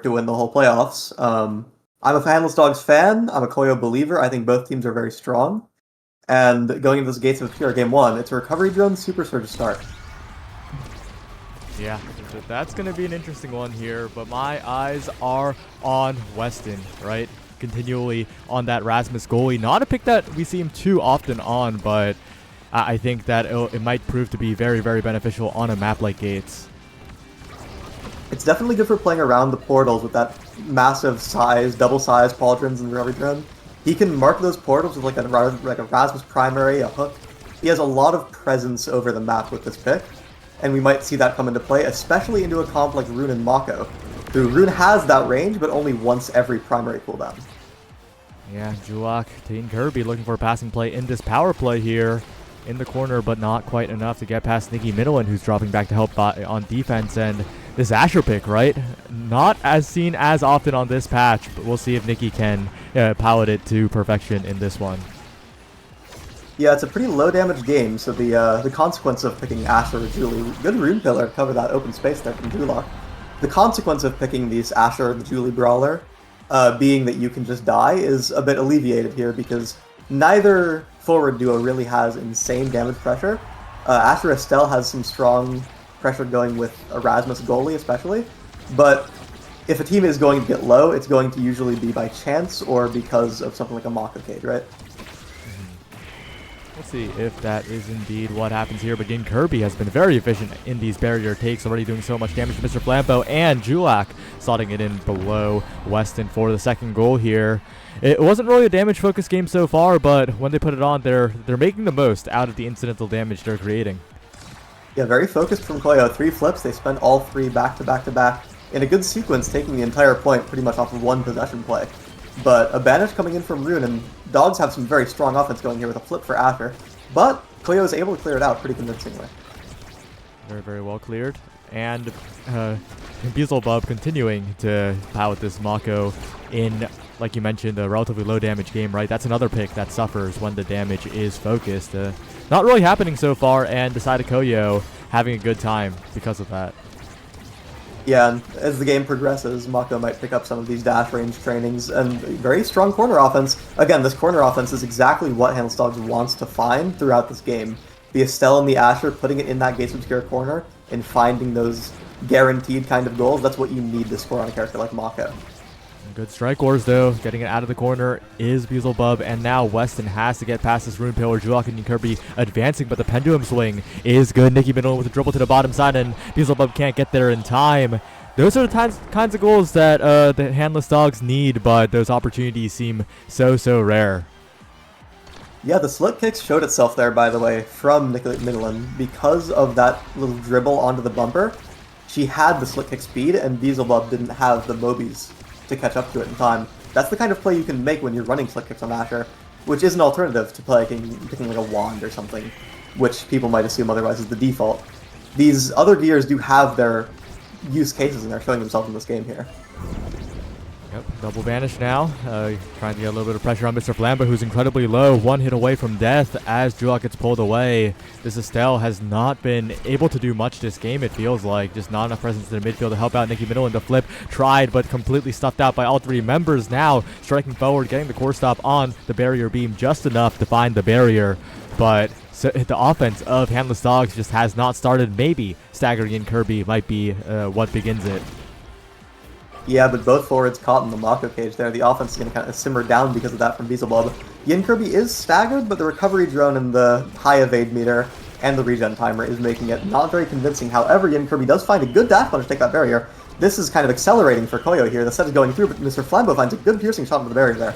to win the whole playoffs. I'm a Fanless Dogs fan. I'm a COYO believer. I think both teams are very strong. And going into this Gates of Obscure Game 1, it's a Recovery Drone Super Surge start. Yeah, that's going to be an interesting one here, but my eyes are on Weston, right? Continually on that Rasmus goalie. Not a pick that we see him too often on, but I think that it might prove to be very, very beneficial on a map like Gates. It's definitely good for playing around the portals with that massive size, double size pauldrons and Recovery Drone. He can mark those portals with like a Rasmus primary, a hook. He has a lot of presence over the map with this pick, and we might see that come into play, especially into a comp like Rune and Mako, who Rune has that range, but only once every primary cooldown. Yeah, Julak, Team Kirby looking for a passing play in this power play here in the corner, but not quite enough to get past Nikki Middleton, who's dropping back to help on defense. And this Asher pick, right? Not as seen as often on this patch, but we'll see if Nikki can pilot it to perfection in this one. Yeah, it's a pretty low damage game, so the consequence of picking Asher or Julie, good Rune Pillar to cover that open space there from Julak. The consequence of picking these Asher and the Julie Brawler, being that you can just die, is a bit alleviated here because neither forward duo really has insane damage pressure. Asher Estelle has some strong pressure going with Erasmus goalie especially, but if a team is going to get low, it's going to usually be by chance or because of something like a Mako cage, right? Let's see if that is indeed what happens here. But again, Kirby has been very efficient in these barrier takes, already doing so much damage to Mr. Flambeau, and Julak slotting it in below Weston for the second goal here. It wasn't really a damage-focused game so far, but when they put it on, they're making the most out of the incidental damage they're creating. Yeah, very focused from COYO. 3 flips, they spent all 3 back to back to back in a good sequence, taking the entire point pretty much off of one possession play. But a banish coming in from Rune, and Dogs have some very strong offense going here with a flip for Asher. But COYO is able to clear it out pretty convincingly. Very, very well cleared. And Beelzebub continuing to pilot this Mako in, like you mentioned, a relatively low damage game, right? That's another pick that suffers when the damage is focused. Not really happening so far, and decided COYO having a good time because of that. Yeah, and as the game progresses, Mako might pick up some of these dash range trainings, and very strong corner offense. Again, this corner offense is exactly what Handless Dogs wants to find throughout this game. The Estelle and the Asher, putting it in that Gates Obscure corner, and finding those guaranteed kind of goals, that's what you need to score on a character like Mako. Good strike wars, though. Getting it out of the corner is Beelzebub, and now Weston has to get past this Rune Pillar. Julak and Kirby advancing, but the pendulum swing is good. Nikki Middle with a dribble to the bottom side, and Beelzebub can't get there in time. Those are the kinds of goals that the Handless Dogs need, but those opportunities seem so rare. Yeah, the slip kicks showed itself there, by the way, from Nikki Middleton. Because of that little dribble onto the bumper, she had the slip kick speed, and Beelzebub didn't have the Mobies to catch up to it in time. That's the kind of play you can make when you're running slip kicks on Asher, which is an alternative to picking like a wand or something, which people might assume otherwise is the default. These other gears do have their use cases, and they're showing themselves in this game here. Yep, double vanish now. Trying to get a little bit of pressure on Mr. Flambeau, who's incredibly low. One hit away from death as Julak gets pulled away. This Estelle has not been able to do much this game, it feels like. Just not enough presence in the midfield to help out Nikki Middle, and the flip tried, but completely stuffed out by all 3 members now. Striking forward, getting the core stop on the barrier beam just enough to find the barrier. But so the offense of Handless Dogs just has not started. Maybe staggering in Kirby might be what begins it. Yeah, but both forwards caught in the Mako cage there. The offense is going to kind of simmer down because of that from Beelzebub. Yin Kirby is staggered, but the recovery drone and the high evade meter and the regen timer is making it not very convincing. However, Yin Kirby does find a good dash punch to take that barrier. This is kind of accelerating for COYO here. The set is going through, but Mr. Flambeau finds a good piercing shot into the barrier there.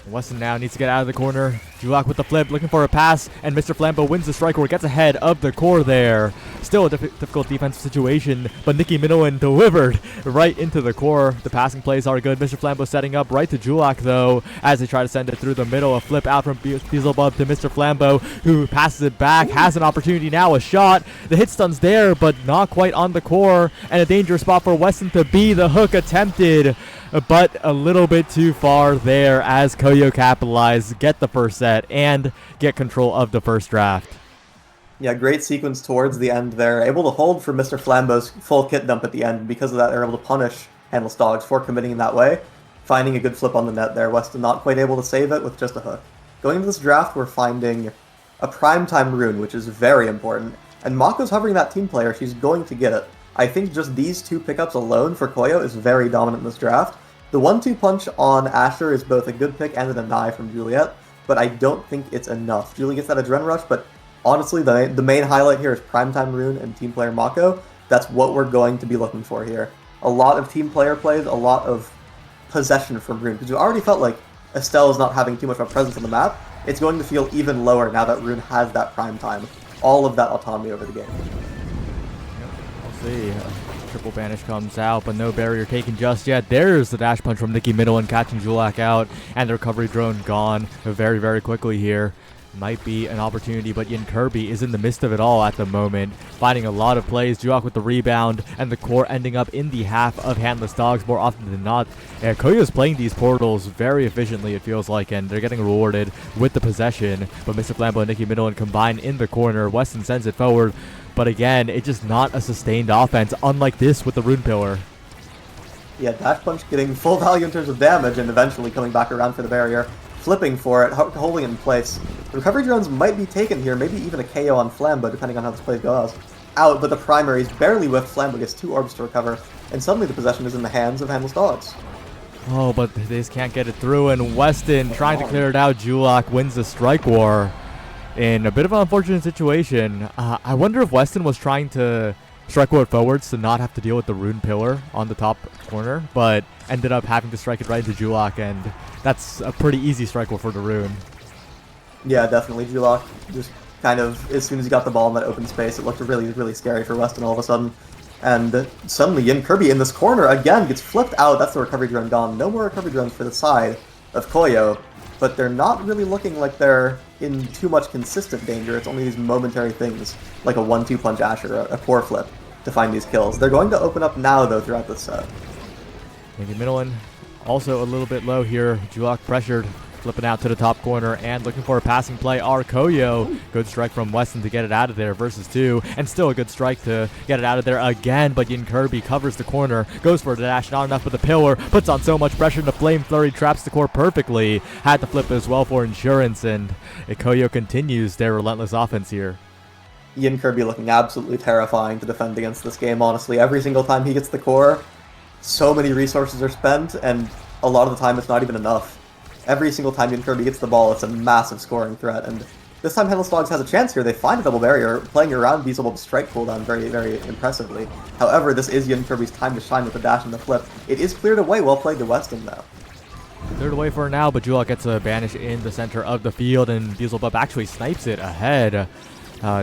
Weston now needs to get out of the corner. Julak with the flip, looking for a pass, and Mr. Flambeau wins the strike or gets ahead of the core there. Still a difficult defensive situation, but Nikki Minowan delivered right into the core. The passing plays are good. Mr. Flambeau setting up right to Julak, though, as they try to send it through the middle. A flip out from Beelzebub to Mr. Flambeau, who passes it back, has an opportunity now, a shot. The hit stun's there, but not quite on the core, and a dangerous spot for Weston to be. The hook attempted, but a little bit too far there as COYO capitalize, get the first set, and get control of the first draft. Yeah, great sequence towards the end there. Able to hold for Mr. Flambeau's full kit dump at the end. Because of that, they're able to punish Handless Dogs for committing in that way. Finding a good flip on the net there. Weston not quite able to save it with just a hook. Going into this draft, we're finding a primetime rune, which is very important. And Mako's hovering that team player. She's going to get it. I think just these two pickups alone for COYO is very dominant in this draft. The 1-2 punch on Asher is both a good pick and a deny from Juliet, but I don't think it's enough. Julie gets that Adren Rush, but honestly, the main highlight here is primetime rune and team player Mako. That's what we're going to be looking for here. A lot of team player plays, a lot of possession from rune, because you already felt like Estelle is not having too much of a presence on the map. It's going to feel even lower now that rune has that prime time. All of that autonomy over the game. We'll see. Triple banish comes out, but no barrier taken just yet. There's the dash punch from Nikki Middleton catching Julak out, and the recovery drone gone very, very quickly here. Might be an opportunity, but Yin Kirby is in the midst of it all at the moment, finding a lot of plays. Julak with the rebound, and the core ending up in the half of Handless Dogs more often than not. COYO is playing these portals very efficiently, it feels like, and they're getting rewarded with the possession. But Mr. Flambeau and Nikki Middleton combine in the corner. Weston sends it forward, but again, it's just not a sustained offense, unlike this with the Rune Pillar. Yeah, dash punch getting full value in terms of damage, and eventually coming back around for the barrier. Flipping for it, holding it in place. The recovery drones might be taken here, maybe even a KO on Flambeau, depending on how this play goes. Out, but the primary is barely whiffed. Flambeau gets 2 orbs to recover, and suddenly the possession is in the hands of Handless Dogs. Oh, but they just can't get it through, and Weston trying to clear it out. Julak wins the strike war in a bit of an unfortunate situation. I wonder if Weston was trying to strike war forwards to not have to deal with the Rune Pillar on the top corner, but ended up having to strike it right into Julak, and that's a pretty easy strike war for the Rune. Yeah, definitely. Julak just kind of, as soon as he got the ball in that open space, it looked really, really scary for Weston all of a sudden. And suddenly Yin Kirby in this corner again gets flipped out. That's the recovery drone gone. No more recovery drones for the side of COYO, but they're not really looking like they're in too much consistent danger. It's only these momentary things, like a 1-2 punch Asher, a core flip, to find these kills. They're going to open up now, though, throughout this set. Maybe Middleton also a little bit low here. Julak pressured, flipping out to the top corner and looking for a passing play. COYO, good strike from Weston to get it out of there versus 2, and still a good strike to get it out of there again, but Yin Kirby covers the corner, goes for the dash, not enough with the pillar, puts on so much pressure, the Flame Flurry traps the core perfectly, had to flip as well for insurance, and COYO continues their relentless offense here. Yin Kirby looking absolutely terrifying to defend against this game, honestly. Every single time he gets the core, so many resources are spent, and a lot of the time it's not even enough. Every single time Yin Kirby gets the ball, it's a massive scoring threat, and this time Handless Dogs has a chance here. They find a double barrier, playing around Beelzebub's strike cooldown very, very impressively. However, this is Yin Kirby's time to shine with the dash and the flip. It is cleared away, well played to Weston, though. Cleared away for now, but Julak gets a banish in the center of the field, and Beelzebub actually snipes it ahead.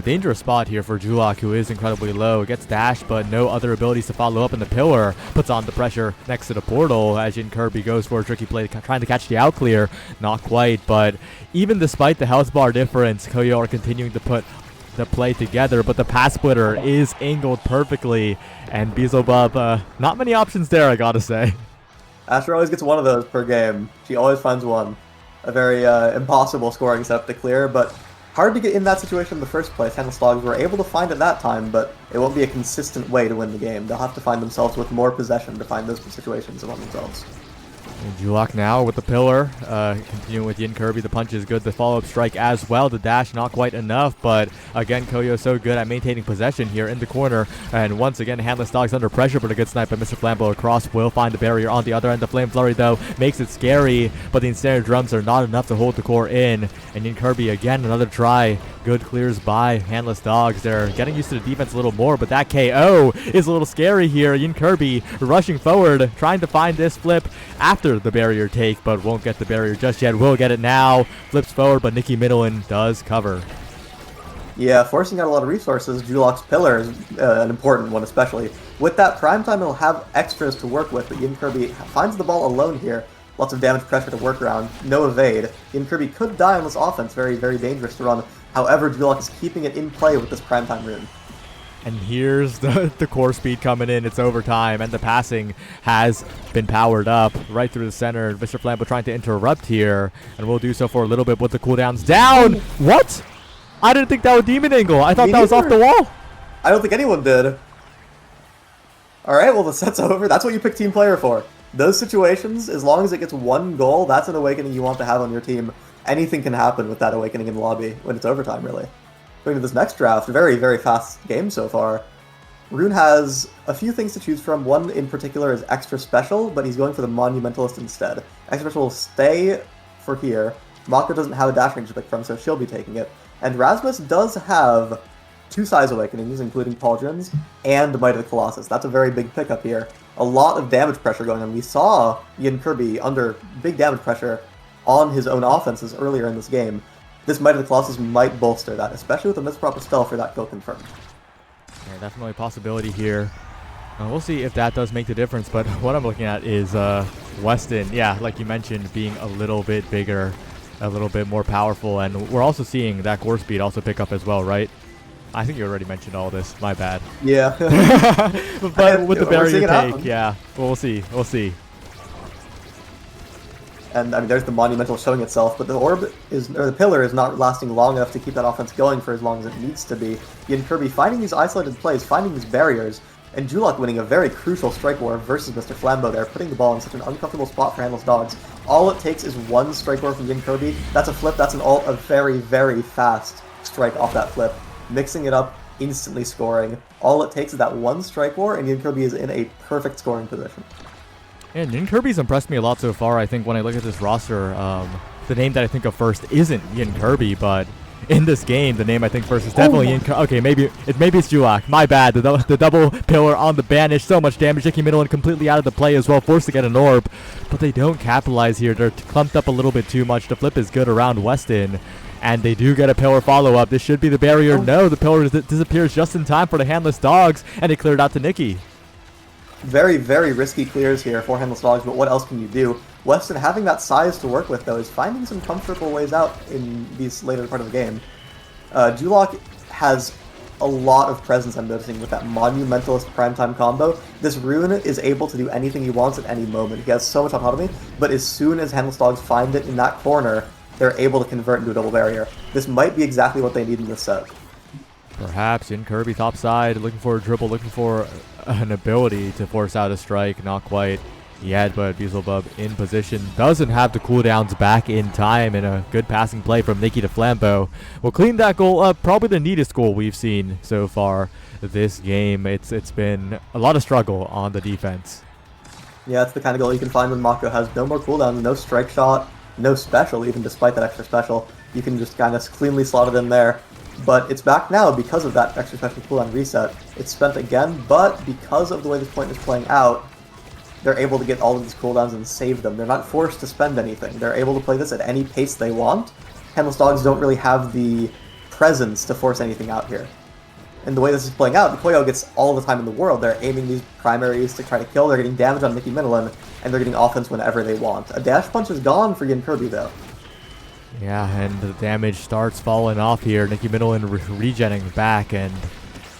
Dangerous spot here for Julak, who is incredibly low. Gets dashed, but no other abilities to follow up in the pillar. Puts on the pressure next to the portal as Yin Kirby goes for a tricky play, trying to catch the out clear. Not quite, but even despite the health bar difference, COYO are continuing to put the play together, but the pass splitter is angled perfectly, and Beelzebub, not many options there, I gotta say. Asher always gets one of those per game. She always finds one. A very impossible scoring setup to clear, but hard to get in that situation in the first place. Handless Dogs were able to find it that time, but it won't be a consistent way to win the game. They'll have to find themselves with more possession to find those situations among themselves. And Julak now with the pillar, continuing with Yin Kirby. The punch is good. The follow-up strike as well. The dash not quite enough, but again, COYO so good at maintaining possession here in the corner. And once again, Handless Dogs under pressure, but a good snipe by Mr. Flambeau across will find the barrier on the other end. The Flame Flurry, though, makes it scary, but the ensnared drums are not enough to hold the core in. And Yin Kirby, again, another try. Good clears by Handless Dogs. They're getting used to the defense a little more, but that KO is a little scary here. Yin Kirby rushing forward, trying to find this flip after the barrier take, but won't get the barrier just yet. Will get it now. Flips forward, but Nikki Middleton does cover. Yeah, forcing out a lot of resources. Julak's pillar is an important one, especially. With that prime time, it'll have extras to work with, but Yin Kirby finds the ball alone here. Lots of damage pressure to work around. No evade. Yin Kirby could die on this offense. Very, very dangerous to run. However, Julak is keeping it in play with this primetime rune. And here's the core speed coming in. It's overtime, and the passing has been powered up right through the center. Mr. Flambeau trying to interrupt here, and we'll do so for a little bit with the cooldowns down. What? I didn't think that would demon angle. I thought that was off the wall. I don't think anyone did. Alright, well the set's over. That's what you pick team player for. Those situations, as long as it gets one goal, that's an awakening you want to have on your team. Anything can happen with that awakening in the lobby when it's overtime, really. Going to this next draft, very, very fast game so far. Rune has a few things to choose from. One in particular is extra special, but he's going for the monumentalist instead. Extra special will stay for here. Mako doesn't have a dash range to pick from, so she'll be taking it. And Rasmus does have 2 size awakenings, including Pauldrons, and Might of the Colossus. That's a very big pickup here. A lot of damage pressure going on. We saw Yin Kirby under big damage pressure on his own offenses earlier in this game. This Might of the Colossus might bolster that, especially with a misproper spell for that kill confirmed. Yeah, definitely a possibility here. We'll see if that does make the difference, but what I'm looking at is Weston, yeah, like you mentioned, being a little bit bigger, a little bit more powerful, and we're also seeing that core speed also pick up as well, right? I think you already mentioned all this, my bad. Yeah. But with the barrier take, yeah, we'll see, we'll see. And I mean, there's the monumental showing itself, but the orb is, or the pillar is not lasting long enough to keep that offense going for as long as it needs to be. Yin Kirby finding these isolated plays, finding these barriers, and Julok winning a very crucial strike war versus Mr. Flambeau there, putting the ball in such an uncomfortable spot for Handless Dogs. All it takes is one strike war from Yin Kirby. That's a flip, that's an ult, a very, very fast strike off that flip. Mixing it up, instantly scoring. All it takes is that one strike war, and Yin Kirby is in a perfect scoring position. And Yin Kirby's impressed me a lot so far. I think when I look at this roster, the name that I think of first isn't Yin Kirby, but in this game, the name I think first is definitely Yin Kirby. Okay, maybe it's Julok. My bad. The double pillar on the banish, so much damage. Nicky Middleton completely out of the play as well, forced to get an orb, but they don't capitalize here. They're clumped up a little bit too much. The flip is good around Weston, and they do get a pillar follow-up. This should be the barrier. No, the pillar disappears just in time for the Handless Dogs, and they cleared out to Nicky. Very, very risky clears here for Handless Dogs, but what else can you do? Weston, having that size to work with, though, is finding some comfortable ways out in these later part of the game. Julok has a lot of presence, I'm noticing, with that Monumentalist Primetime combo. This Rune is able to do anything he wants at any moment. He has so much autonomy, but as soon as Handless Dogs find it in that corner, they're able to convert into a double barrier. This might be exactly what they need in this set. Perhaps in Kirby top side, looking for a dribble, looking for an ability to force out a strike. Not quite yet, but Beelzebub in position. Doesn't have the cooldowns back in time, and a good passing play from Nicky to Flambeau will clean that goal up. Probably the neatest goal we've seen so far this game. It's been a lot of struggle on the defense. Yeah, it's the kind of goal you can find when Mako has no more cooldowns, no strike shot, no special, even despite that extra special. You can just kind of cleanly slot it in there. But it's back now because of that extra special cooldown reset. It's spent again, but because of the way this point is playing out, they're able to get all of these cooldowns and save them. They're not forced to spend anything. They're able to play this at any pace they want. Handless Dogs don't really have the presence to force anything out here. And the way this is playing out, the COYO gets all the time in the world. They're aiming these primaries to try to kill, they're getting damage on Nicky Middleton, and they're getting offense whenever they want. A dash punch is gone for Yin Kirby, though. Yeah, and the damage starts falling off here. Nicky Middleton regenning back, and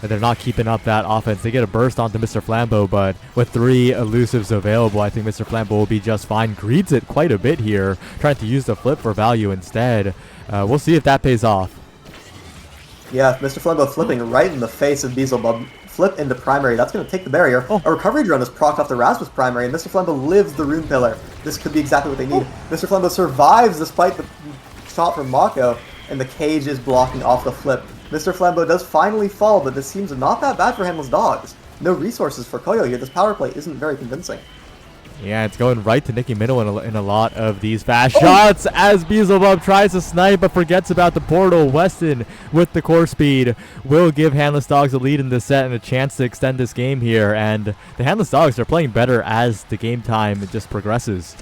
they're not keeping up that offense. They get a burst onto Mr. Flambeau, but with 3 elusives available, I think Mr. Flambeau will be just fine. Greeds it quite a bit here, trying to use the flip for value instead. We'll see if that pays off. Yeah, Mr. Flambeau flipping right in the face of Beelzebub. Flip into primary, that's going to take the barrier. A recovery drone is procced off the Rasmus primary, and Mr. Flambeau lives the Rune Pillar. This could be exactly what they need. Mr. Flambeau survives despite the shot from Mako, and the cage is blocking off the flip. Mr. Flambeau does finally fall, but this seems not that bad for Handless Dogs. No resources for COYO here. This power play isn't very convincing. Yeah, it's going right to Nicky Middleton in a lot of these fast shots as Beelzebub tries to snipe but forgets about the portal. Weston with the core speed will give Handless Dogs a lead in this set and a chance to extend this game here. And the Handless Dogs are playing better as the game time just progresses.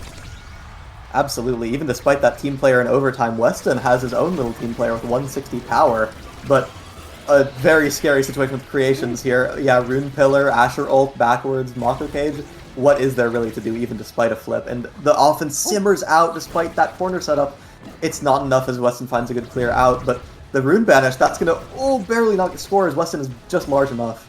Absolutely. Even despite that team player in overtime, Weston has his own little team player with 160 power, but a very scary situation with creations here. Yeah, Rune Pillar, Asher ult, backwards, Mako Cage. What is there really to do, even despite a flip? And the offense simmers out despite that corner setup. It's not enough as Weston finds a good clear out, but the Rune Banish, that's going to, barely not get score as Weston is just large enough.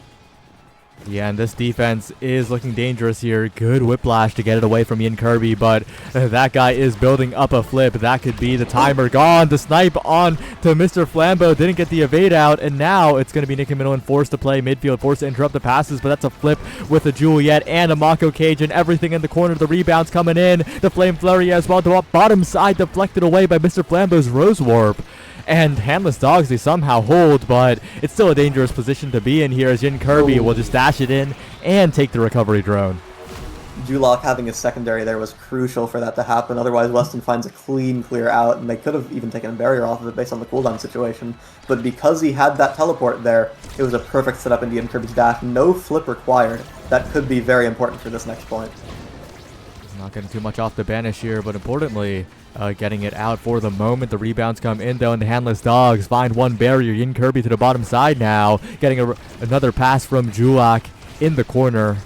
Yeah, and this defense is looking dangerous here. Good whiplash to get it away from Ian Kirby, but that guy is building up a flip. That could be the timer. Gone. The snipe on to Mr. Flambeau. Didn't get the evade out, and now it's going to be Nicky Minowan forced to play midfield, forced to interrupt the passes, but that's a flip with a Juliet and a Mako Cage and everything in the corner. The rebounds coming in. The Flame Flurry as well. The bottom side deflected away by Mr. Flambeau's Rose Warp. And Handless Dogs, they somehow hold, but it's still a dangerous position to be in here as Jin Kirby will just dash it in and take the recovery drone. Julok having a secondary there was crucial for that to happen. Otherwise, Weston finds a clean clear out, and they could have even taken a barrier off of it based on the cooldown situation. But because he had that teleport there, it was a perfect setup into Jin Kirby's dash. No flip required. That could be very important for this next point. Not getting too much off the banish here, but importantly, getting it out for the moment. The rebounds come in, though, and the Handless Dogs find one barrier. Yin Kirby to the bottom side now, getting another pass from Julak in the corner.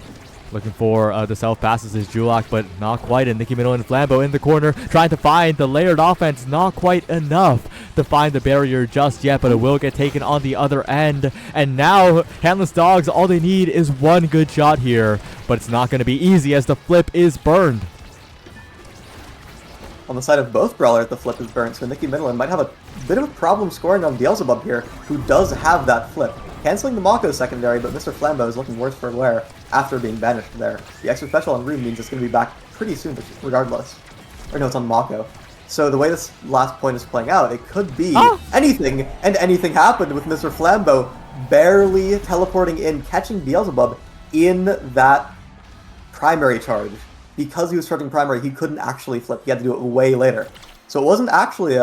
Looking for the self passes is Julak, but not quite. And Nicky Minowan and Flambeau in the corner, trying to find the layered offense. Not quite enough to find the barrier just yet, but it will get taken on the other end. And now, Handless Dogs, all they need is one good shot here, but it's not going to be easy as the flip is burned. On the side of both Brawlers, the flip is burnt, so Nicky Minowan might have a bit of a problem scoring on Beelzebub here, who does have that flip. Canceling the Mako secondary, but Mr. Flambeau is looking worse for wear after being banished there. The extra special on Rune means it's going to be back pretty soon, regardless. Or no, it's on Mako. So the way this last point is playing out, it could be anything, and anything happened with Mr. Flambeau barely teleporting in, catching Beelzebub in that primary charge. Because he was charging primary, he couldn't actually flip. He had to do it way later. So it wasn't actually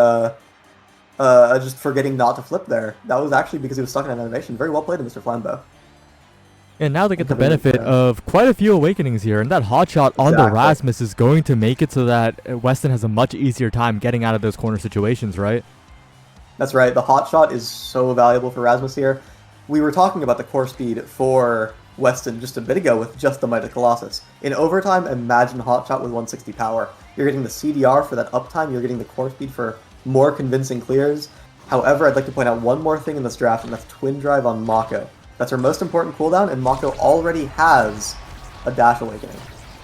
just forgetting not to flip there. That was actually because he was stuck in an animation. Very well played, Mr. Flambeau. And now they get the benefit of quite a few awakenings here, and that hotshot on the Rasmus is going to make it so that Weston has a much easier time getting out of those corner situations, right? That's right. The hotshot is so valuable for Rasmus here. We were talking about the core speed for Weston just a bit ago with just the Might of Colossus. In overtime, imagine hotshot with 160 power. You're getting the CDR for that uptime, you're getting the core speed for more convincing clears. However, I'd like to point out one more thing in this draft, and that's Twin Drive on Mako. That's her most important cooldown, and Mako already has a Dash Awakening.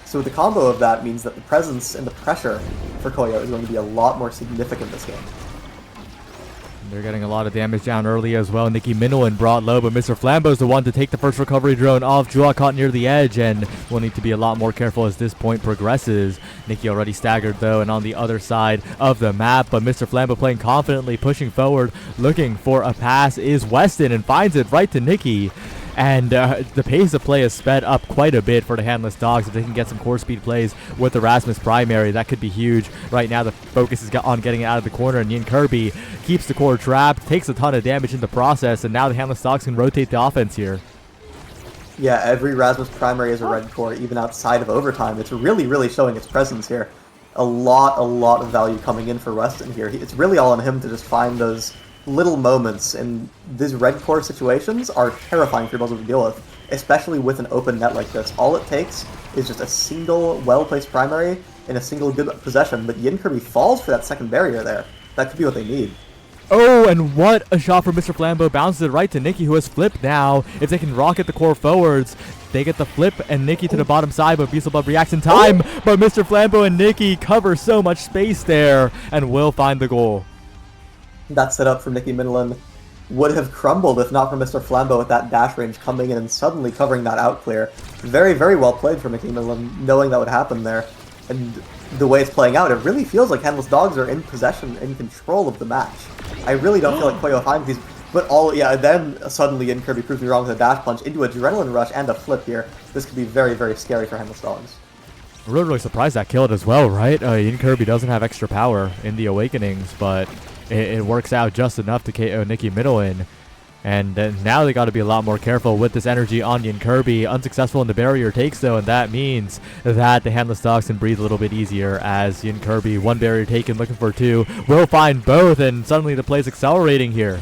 So the combo of that means that the presence and the pressure for COYO is going to be a lot more significant this game. They're getting a lot of damage down early as well. Nicky Minowan brought low, but Mr. Flambeau is the one to take the first recovery drone off. Julak caught near the edge, and will need to be a lot more careful as this point progresses. Nicky already staggered, though, and on the other side of the map, but Mr. Flambeau playing confidently, pushing forward, looking for a pass is Weston, and finds it right to Nicky. And the pace of play is sped up quite a bit for the Handless Dogs. If they can get some core speed plays with the Rasmus primary, that could be huge. Right now, the focus is on getting it out of the corner, and Yin Kirby keeps the core trapped, takes a ton of damage in the process, and now the Handless Dogs can rotate the offense here. Yeah, every Rasmus primary is a red core, even outside of overtime. It's really, really showing its presence here. A lot of value coming in for Weston here. It's really all on him to just find those little moments, and these red core situations are terrifying for people to deal with, especially with an open net like this. All it takes is just a single well-placed primary in a single good possession, but Yin Kirby falls for that second barrier there. That could be what they need. Oh, and what a shot from Mr. Flambeau. Bounces it right to Nicky, who has flipped now. If they can rocket the core forwards, they get the flip, and Nicky to the bottom side, but Beelzebub reacts in time. But Mr. Flambeau and Nicky cover so much space there, and will find the goal. That setup from Nicky Minowan would have crumbled if not for Mr. Flambeau with that dash range coming in and suddenly covering that out clear. Very, very well played from Nicky Minowan, knowing that would happen there. And the way it's playing out, it really feels like Handless Dogs are in possession, in control of the match. I really don't feel like COYO finds these, but then suddenly Yin Kirby proves me wrong with a dash punch into Adrenaline Rush and a flip here. This could be very, very scary for Handless Dogs. Really surprised that killed as well, right? Yin Kirby doesn't have extra power in the Awakenings, but it works out just enough to KO Nicky Minowan. And now they got to be a lot more careful with this energy on Yin Kirby. Unsuccessful in the barrier takes, though, and that means that the Handless Dogs can breathe a little bit easier as Yin Kirby, one barrier taken, looking for two, will find both, and suddenly the play's accelerating here.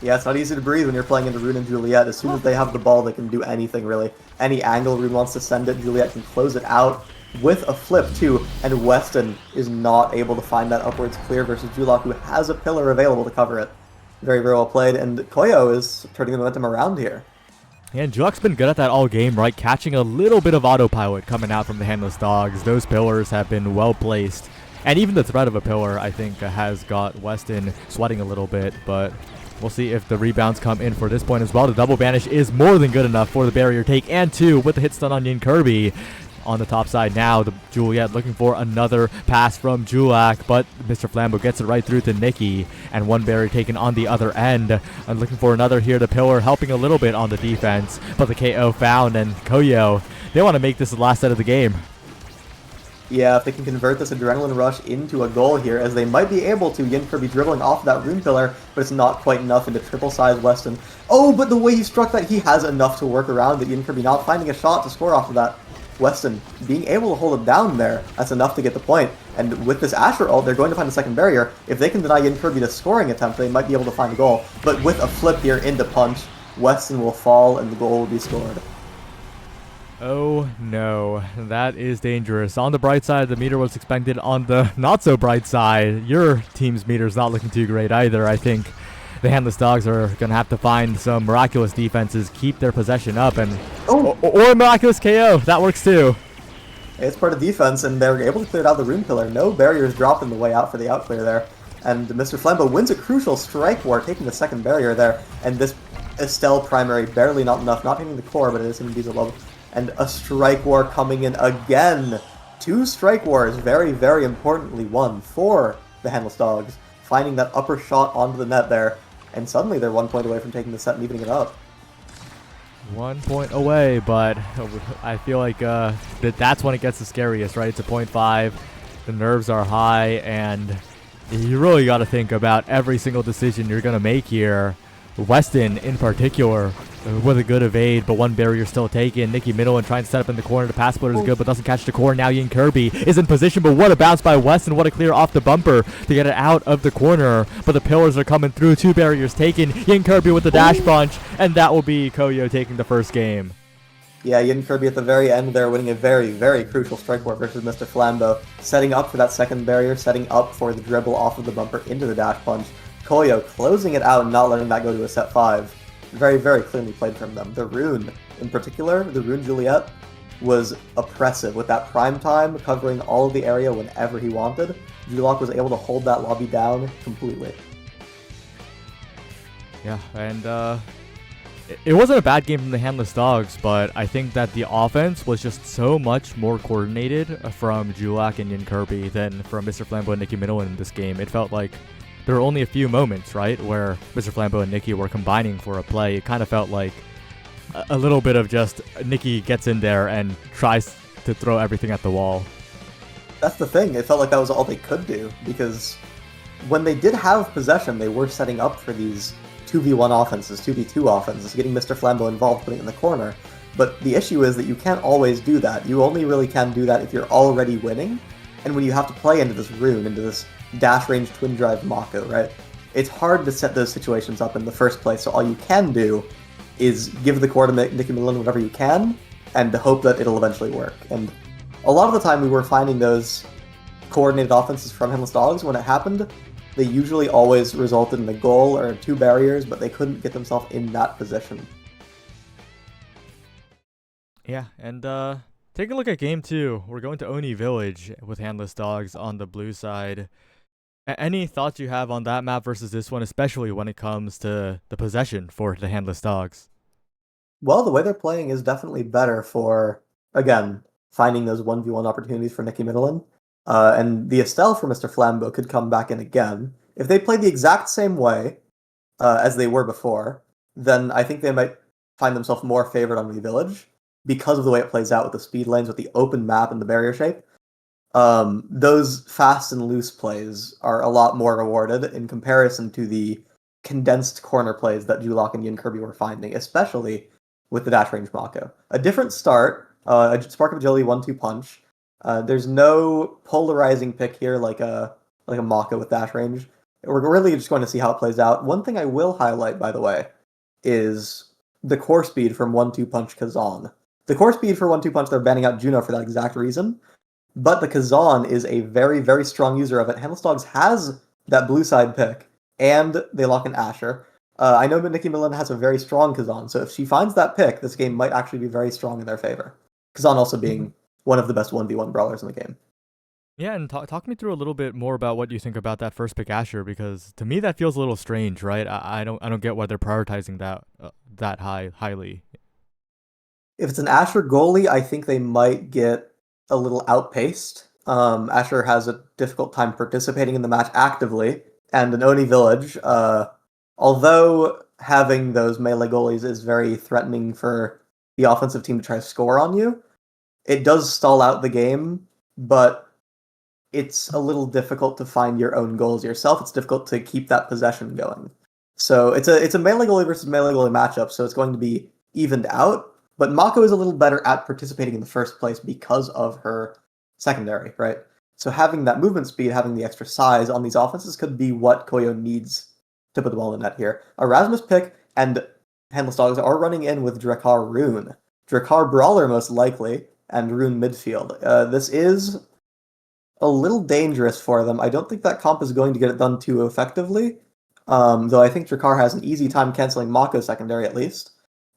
Yeah, it's not easy to breathe when you're playing into Rune and Juliet. As soon as they have the ball, they can do anything, really. Any angle Rune wants to send it, Juliet can close it out with a flip, too. And Weston is not able to find that upwards clear versus Julak, who has a pillar available to cover it. Very, very well played, and COYO is turning the momentum around here. And Julak's been good at that all game, right? Catching a little bit of autopilot coming out from the handless dogs. Those pillars have been well placed. And even the threat of a pillar, I think, has got Weston sweating a little bit. But we'll see if the rebounds come in for this point as well. The double banish is more than good enough for the barrier take. And two with the hit stun on Yin Kirby. On the top side now, the Juliet looking for another pass from Julak, but Mr. Flambeau gets it right through to Nikki, and one barrier taken on the other end. And looking for another here, the pillar helping a little bit on the defense, but the KO found, and COYO, they want to make this the last set of the game. Yeah, if they can convert this adrenaline rush into a goal here, as they might be able to. Yin Kirby dribbling off that rune pillar, but it's not quite enough into triple size Weston. Oh, but the way he struck that, he has enough to work around it. Yin Kirby not finding a shot to score off of that. Weston being able to hold it down there, that's enough to get the point. And with this Asher ult, they're going to find a second barrier. If they can deny Yin Kirby the scoring attempt, they might be able to find a goal. But with a flip here into punch, Weston will fall and the goal will be scored. Oh no, that is dangerous. On the bright side, the meter was expected. On the not so bright side, your team's meter is not looking too great either. I think the handless dogs are going to have to find some miraculous defenses, keep their possession up, and or a miraculous KO. That works too. It's part of defense, and they're able to clear out the rune pillar. No barriers dropped in the way out for the outclear there. And Mr. Flambeau wins a crucial strike war, taking the second barrier there. And this Estelle primary, barely not enough, not hitting the core, but it is hitting diesel level. And a strike war coming in again. 2 strike wars, very, very importantly won for the handless dogs. Finding that upper shot onto the net there. And suddenly they're 1 point away from taking the set and evening it up. 1 point away, but I feel like that's when it gets the scariest, right? It's a 0.5. The nerves are high, and you really got to think about every single decision you're going to make here. Weston, in particular, with a good evade, but one barrier still taken. Nikki Minowen trying to set up in the corner. The pass splitter is good, but doesn't catch the core. Now Yin Kirby is in position, but what a bounce by Weston. What a clear off the bumper to get it out of the corner. But the pillars are coming through. 2 barriers taken. Yin Kirby with the dash punch, and that will be COYO taking the first game. Yeah, Yin Kirby at the very end there winning a very, very crucial strike war versus Mr. Flambeau. Setting up for that second barrier, setting up for the dribble off of the bumper into the dash punch. COYO closing it out and not letting that go to a set 5. Very, very cleanly played from them. The rune, in particular, the rune Juliet, was oppressive with that prime time covering all of the area whenever he wanted. Julak was able to hold that lobby down completely. Yeah, and it wasn't a bad game from the handless dogs, but I think that the offense was just so much more coordinated from Julak and Yin Kirby than from Mr. Flambeau and Nikki Minowen in this game. It felt like there were only a few moments, right, where Mr. Flambeau and Nikki were combining for a play. It kind of felt like a little bit of just Nikki gets in there and tries to throw everything at the wall. That's the thing. It felt like that was all they could do, because when they did have possession, they were setting up for these 2v1 offenses, 2v2 offenses, getting Mr. Flambeau involved, putting it in the corner. But the issue is that you can't always do that. You only really can do that if you're already winning, and when you have to play into this rune, into this dash range twin drive Mako, right? It's hard to set those situations up in the first place, so all you can do is give the core to Nikki Minowen whatever you can, and hope that it'll eventually work. And a lot of the time we were finding those coordinated offenses from handless dogs. When it happened, they usually always resulted in a goal or 2 barriers, but they couldn't get themselves in that position. Yeah, and take a look at game 2. We're going to Oni Village with handless dogs on the blue side. Any thoughts you have on that map versus this one, especially when it comes to the possession for the handless dogs? Well, the way they're playing is definitely better for, again, finding those 1v1 opportunities for Nikki Minowen. And the Estelle for Mr. Flambeau could come back in again. If they played the exact same way as they were before, then I think they might find themselves more favored on the Village because of the way it plays out with the speed lanes, with the open map and the barrier shape. Those fast and loose plays are a lot more rewarded in comparison to the condensed corner plays that Julak and Yin Kirby were finding, especially with the dash range Mako. A different start, a Spark of Agility 1-2 punch. There's no polarizing pick here like a Mako with dash range. We're really just going to see how it plays out. One thing I will highlight, by the way, is the core speed from 1-2 punch Kazan. The core speed for 1-2 punch, they're banning out Juno for that exact reason. But the Kazan is a very, very strong user of it. Handless Dogs has that blue side pick, and they lock in Asher. I know that Nicki Milan has a very strong Kazan, so if she finds that pick, this game might actually be very strong in their favor. Kazan also being one of the best 1v1 brawlers in the game. Yeah, and talk me through a little bit more about what you think about that first pick Asher, because to me that feels a little strange, right? I don't get why they're prioritizing that highly. If it's an Asher goalie, I think they might get a little outpaced. Asher has a difficult time participating in the match actively, and an Oni Village, although having those melee goalies is very threatening for the offensive team to try to score on you, it does stall out the game, but it's a little difficult to find your own goals yourself. It's difficult to keep that possession going. So it's a melee goalie versus melee goalie matchup, so it's going to be evened out. But Mako is a little better at participating in the first place because of her secondary, right? So having that movement speed, having the extra size on these offenses could be what Koyo needs to put the ball in the net here. Erasmus pick and Handless Dogs are running in with Drakkar Rune. Drakkar Brawler most likely, and Rune midfield. This is a little dangerous for them. I don't think that comp is going to get it done too effectively, though I think Drakkar has an easy time canceling Mako secondary at least.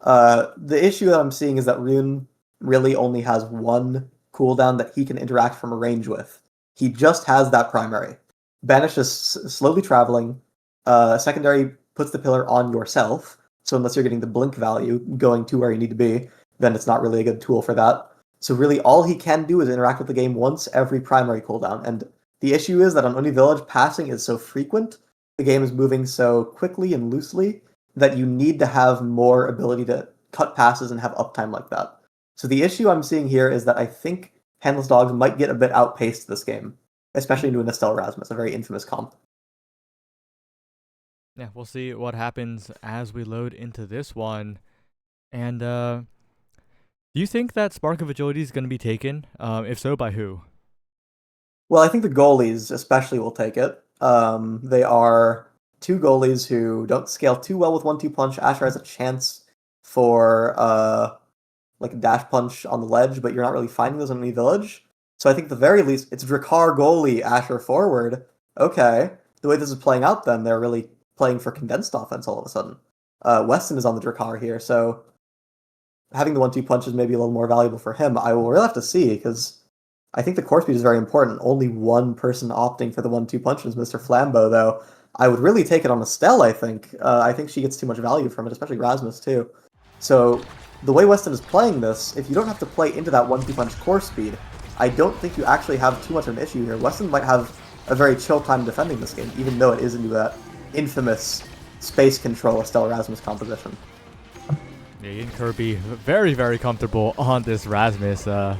The issue that I'm seeing is that Rune really only has one cooldown that he can interact from a range with. He just has that primary. Banish is slowly traveling. Secondary puts the pillar on yourself, so unless you're getting the blink value going to where you need to be, then it's not really a good tool for that. So really all he can do is interact with the game once every primary cooldown, and the issue is that on Oni Village, passing is so frequent, the game is moving so quickly and loosely, that you need to have more ability to cut passes and have uptime like that. So the issue I'm seeing here is that I think Handless Dogs might get a bit outpaced this game, especially into an Estelle Erasmus, a very infamous comp. Yeah, we'll see what happens as we load into this one. And do you think that Spark of Agility is going to be taken? If so, by who? Well, I think the goalies especially will take it. They are two goalies who don't scale too well with 1-2 punch. Asher has a chance for like a dash punch on the ledge, but you're not really finding those in any village. So I think at the very least, it's Drakkar goalie, Asher forward. Okay, the way this is playing out then, they're really playing for condensed offense all of a sudden. Weston is on the Drakkar here, so having the 1-2 punch is maybe a little more valuable for him. I will really have to see, because I think the core speed is very important. Only one person opting for the 1-2 punch is Mr. Flambeau, though. I would really take it on Estelle, I think. I think she gets too much value from it, especially Rasmus, too. So, the way Weston is playing this, if you don't have to play into that 1-2 punch core speed, I don't think you actually have too much of an issue here. Weston might have a very chill time defending this game, even though it is into that infamous space control Estelle Rasmus composition. Yeah, Ian Kirby, very, very comfortable on this Rasmus. A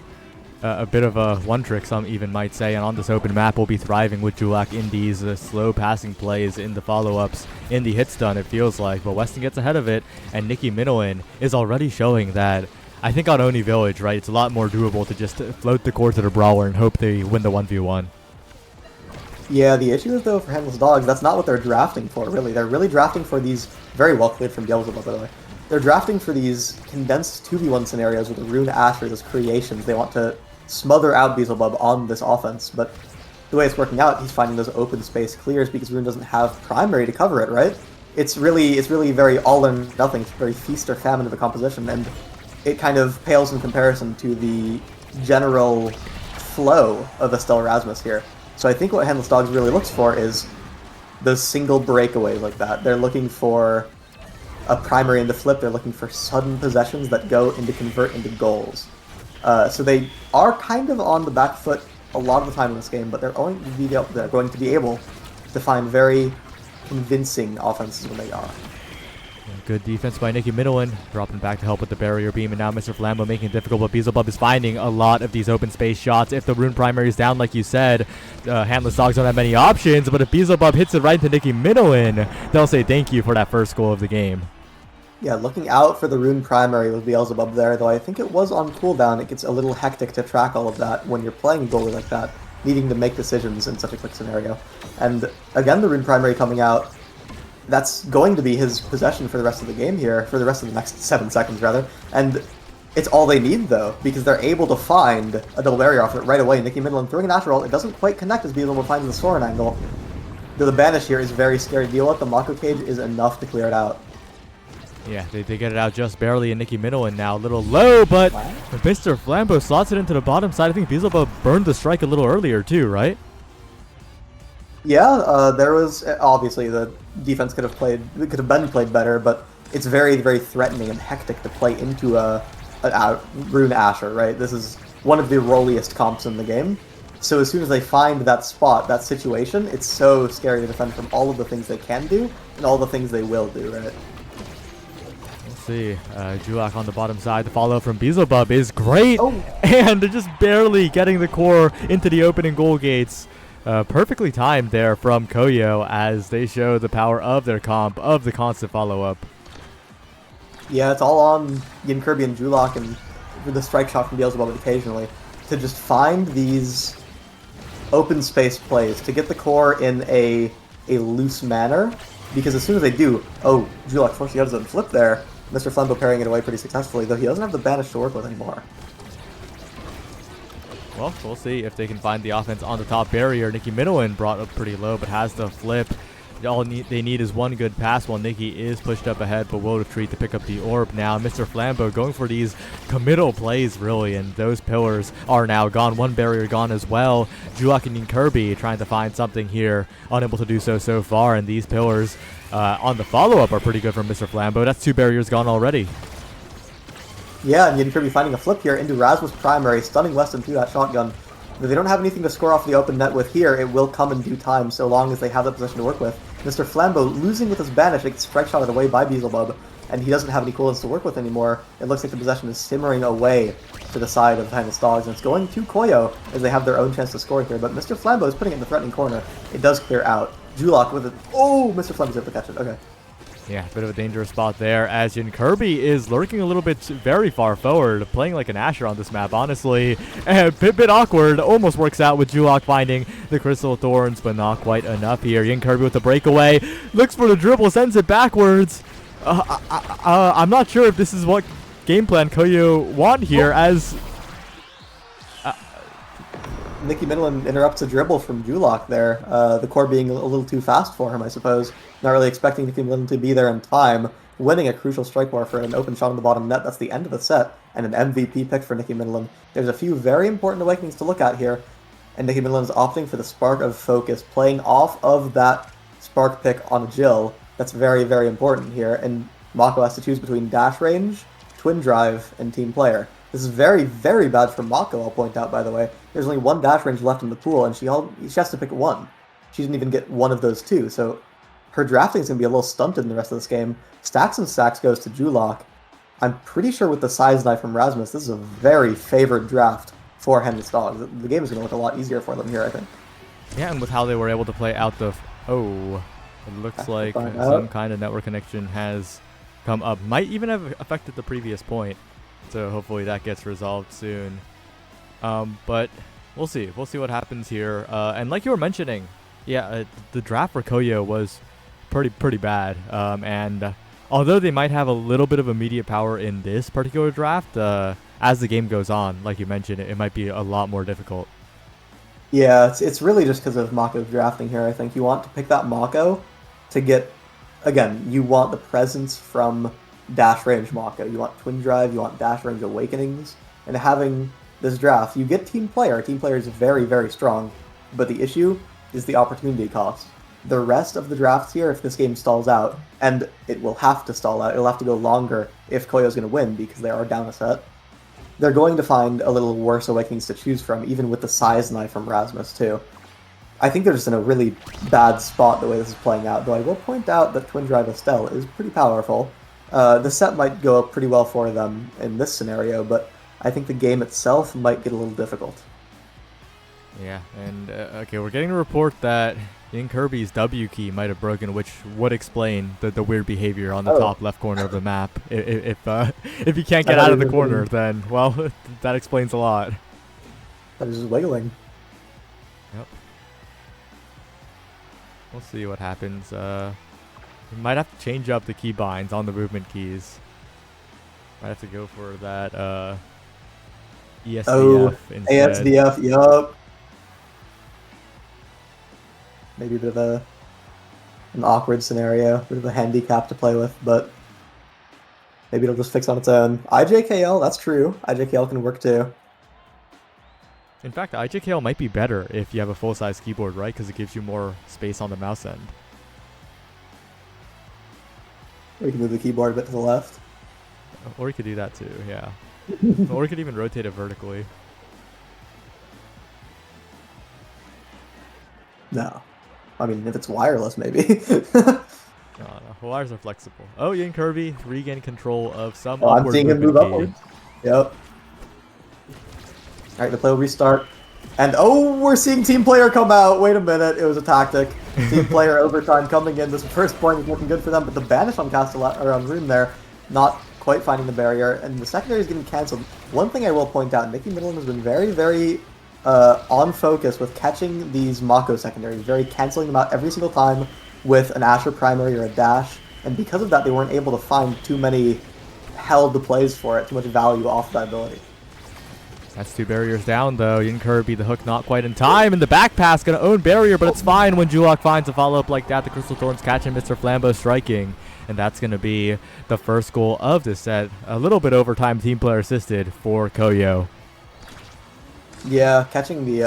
bit of a one-trick, some even might say, and on this open map will be thriving with Julak in these slow passing plays, in the follow-ups, in the hit stun, it feels like. But Weston gets ahead of it, and Nicki Minowan is already showing that, I think on Oni Village, right, it's a lot more doable to just float the core to the Brawler and hope they win the 1v1. Yeah, the issue is, though, for Handless Dogs, that's not what they're drafting for, really. They're really drafting for these, very well played from Beelzebub, by the way. They're drafting for these condensed 2v1 scenarios with the Rune Asher as creations. They want to smother out Beelzebub on this offense, but the way it's working out, he's finding those open space clears because Rune doesn't have primary to cover it, right? It's really very all or nothing, very feast or famine of a composition, and it kind of pales in comparison to the general flow of Estelle Erasmus here. So I think what Handless Dogs really looks for is those single breakaways like that. They're looking for a primary into flip, they're looking for sudden possessions that go into convert into goals. So they are kind of on the back foot a lot of the time in this game, but they're going to be able to find very convincing offenses when they are. Good defense by Nicki Minowan, dropping back to help with the barrier beam, and now Mr. Flambeau making it difficult, but Beelzebub is finding a lot of these open space shots. If the Rune primary is down, like you said, Handless Dogs don't have many options, but if Beelzebub hits it right into Nicki Minowan, they'll say thank you for that first goal of the game. Yeah, looking out for the Rune primary with Beelzebub there, though I think it was on cooldown. It gets a little hectic to track all of that when you're playing goalie like that, needing to make decisions in such a quick scenario. And again, the Rune primary coming out, that's going to be his possession for the rest of the game here, for the rest of the next 7 seconds, rather. And it's all they need, though, because they're able to find a double barrier off it right away. Nicki Minowan throwing an Asher ult, it doesn't quite connect as Beelzebub finds the Soren angle. Though the banish here is very scary to deal with, the Mako cage is enough to clear it out. Yeah, they get it out just barely, and Nicki Minowan now a little low, but Wow. Mr. Flambeau slots it into the bottom side. I think Beelzebub burned the strike a little earlier too, right? Yeah, there was obviously the defense could have been played better, but it's very, very threatening and hectic to play into a Rune Asher, right? This is one of the rolliest comps in the game. So as soon as they find that spot, that situation, it's so scary to defend from all of the things they can do and all the things they will do, right? We'll see. Julak on the bottom side. The follow from Beelzebub is great, Oh. and they're just barely getting the core into the opening goal gates. Perfectly timed there from COYO as they show the power of their comp, of the constant follow-up. Yeah, it's all on Yin Kirby and Julak and the strike shot from Beelzebub occasionally to just find these open space plays to get the core in a loose manner, because as soon as they do, oh, Julak forcing out his own flip there. Mr. Flambeau parrying it away pretty successfully, though he doesn't have the banish to work with anymore. Well, we'll see if they can find the offense on the top barrier. Nicki Minowan brought up pretty low, but has the flip. All they need is one good pass while Nikki is pushed up ahead, but will retreat to pick up the orb now. Mr. Flambeau going for these committal plays, really, and those pillars are now gone. One barrier gone as well. Julak and Kirby trying to find something here, unable to do so far, and these pillars on the follow-up are pretty good from Mr. Flambeau. That's 2 barriers gone already. Yeah, and Yin Kirby finding a flip here into Rasmus primary, stunning Weston through that shotgun. If they don't have anything to score off the open net with here, it will come in due time, so long as they have that position to work with. Mr. Flambeau losing with his banish, gets strike shotted away by Beelzebub, and he doesn't have any coolness to work with anymore. It looks like the possession is simmering away to the side of Tiny Dogs, and it's going to COYO as they have their own chance to score here, but Mr. Flambeau is putting it in the threatening corner. It does clear out. Julak with it. Oh, Mr. Flambeau's able to catch it. Okay. Yeah, bit of a dangerous spot there as Yin Kirby is lurking a little bit very far forward, playing like an Asher on this map, honestly. A bit awkward, almost works out with Julak finding the Crystal Thorns, but not quite enough here. Yin Kirby with the breakaway, looks for the dribble, sends it backwards. I'm not sure if this is what game plan COYO want here, as Nicki Minowan interrupts a dribble from Julak there, the core being a little too fast for him, I suppose. Not really expecting Nicki Minowan to be there in time, winning a crucial strike war for an open shot on the bottom net. That's the end of the set, and an MVP pick for Nicki Minowan. There's a few very important awakenings to look at here, and Nicki Minowan is opting for the Spark of Focus, playing off of that Spark pick on Jill. That's very, very important here, and Mako has to choose between dash range, twin drive, and team player. This is very, very bad for Mako, I'll point out, by the way. There's only one dash range left in the pool, and she has to pick one. She didn't even get one of those two, so her drafting is going to be a little stunted in the rest of this game. Stacks and Stacks goes to Julak. I'm pretty sure with the size knife from Rasmus, this is a very favored draft for Henry's Dogs. The game is going to look a lot easier for them here, I think. yeah, and with how they were able to play out the... it looks like some kind of network connection has come up. Might even have affected the previous point. So hopefully that gets resolved soon. But we'll see. We'll see what happens here. And like you were mentioning, yeah, the draft for COYO was pretty bad. And although they might have a little bit of immediate power in this particular draft, as the game goes on, like you mentioned, it might be a lot more difficult. Yeah, it's really just because of Mako's drafting here, I think. You want to pick that Mako to get, again, you want the presence from dash range Mako. You want twin drive, you want dash range awakenings, and having this draft, you get team player. Team player is very, very strong, but the issue is the opportunity cost. The rest of the drafts here, if this game stalls out, and it will have to stall out, it'll have to go longer if COYO's going to win because they are down a set, they're going to find a little worse awakenings to choose from, even with the size knife from Rasmus too. I think they're just in a really bad spot the way this is playing out, though I will point out that Twin Drive Estelle is pretty powerful. The set might go up pretty well for them in this scenario, but I think the game itself might get a little difficult. Yeah, and okay, we're getting a report that Yin Kirby's W key might have broken, which would explain the weird behavior on the top left corner of the map. If you can't get out of the corner, then, well, that explains a lot. That is just wiggling. Yep. We'll see what happens. We might have to change up the key binds on the movement keys. Might have to go for that ESDF instead. ASDF, yup. Maybe a bit of a an awkward scenario, bit of a handicap to play with, but maybe it'll just fix on its own. IJKL, that's true. IJKL can work too. In fact, IJKL might be better if you have a full-size keyboard, right? Because it gives you more space on the mouse end. Or you can move the keyboard a bit to the left. Or you could do that too, yeah. Or you could even rotate it vertically. No. I mean, if it's wireless, maybe. No, wires are flexible. Oh, Ian Kirby regain control of some I'm upward seeing him movement move key. upwards. Yep. Alright, the play will restart. And oh, we're seeing team player come out. Wait a minute, it was a tactic. Team player overtime coming in. This first point is looking good for them, but the banish on or on Rune there, not quite finding the barrier, and the secondary is getting cancelled. One thing I will point out, Nikki Middleton has been very, very on focus with catching these Mako secondaries, very cancelling them out every single time with an Asher primary or a dash, and because of that, they weren't able to find too many held plays for it, too much value off that ability. That's 2 barriers down, though. Ian Kirby, the hook not quite in time, and the back pass going to own barrier, but it's fine when Julok finds a follow-up like that. The Crystal Thorns catching Mr. Flambeau striking, and that's going to be the first goal of this set. A little bit overtime team player assisted for COYO. Yeah, catching the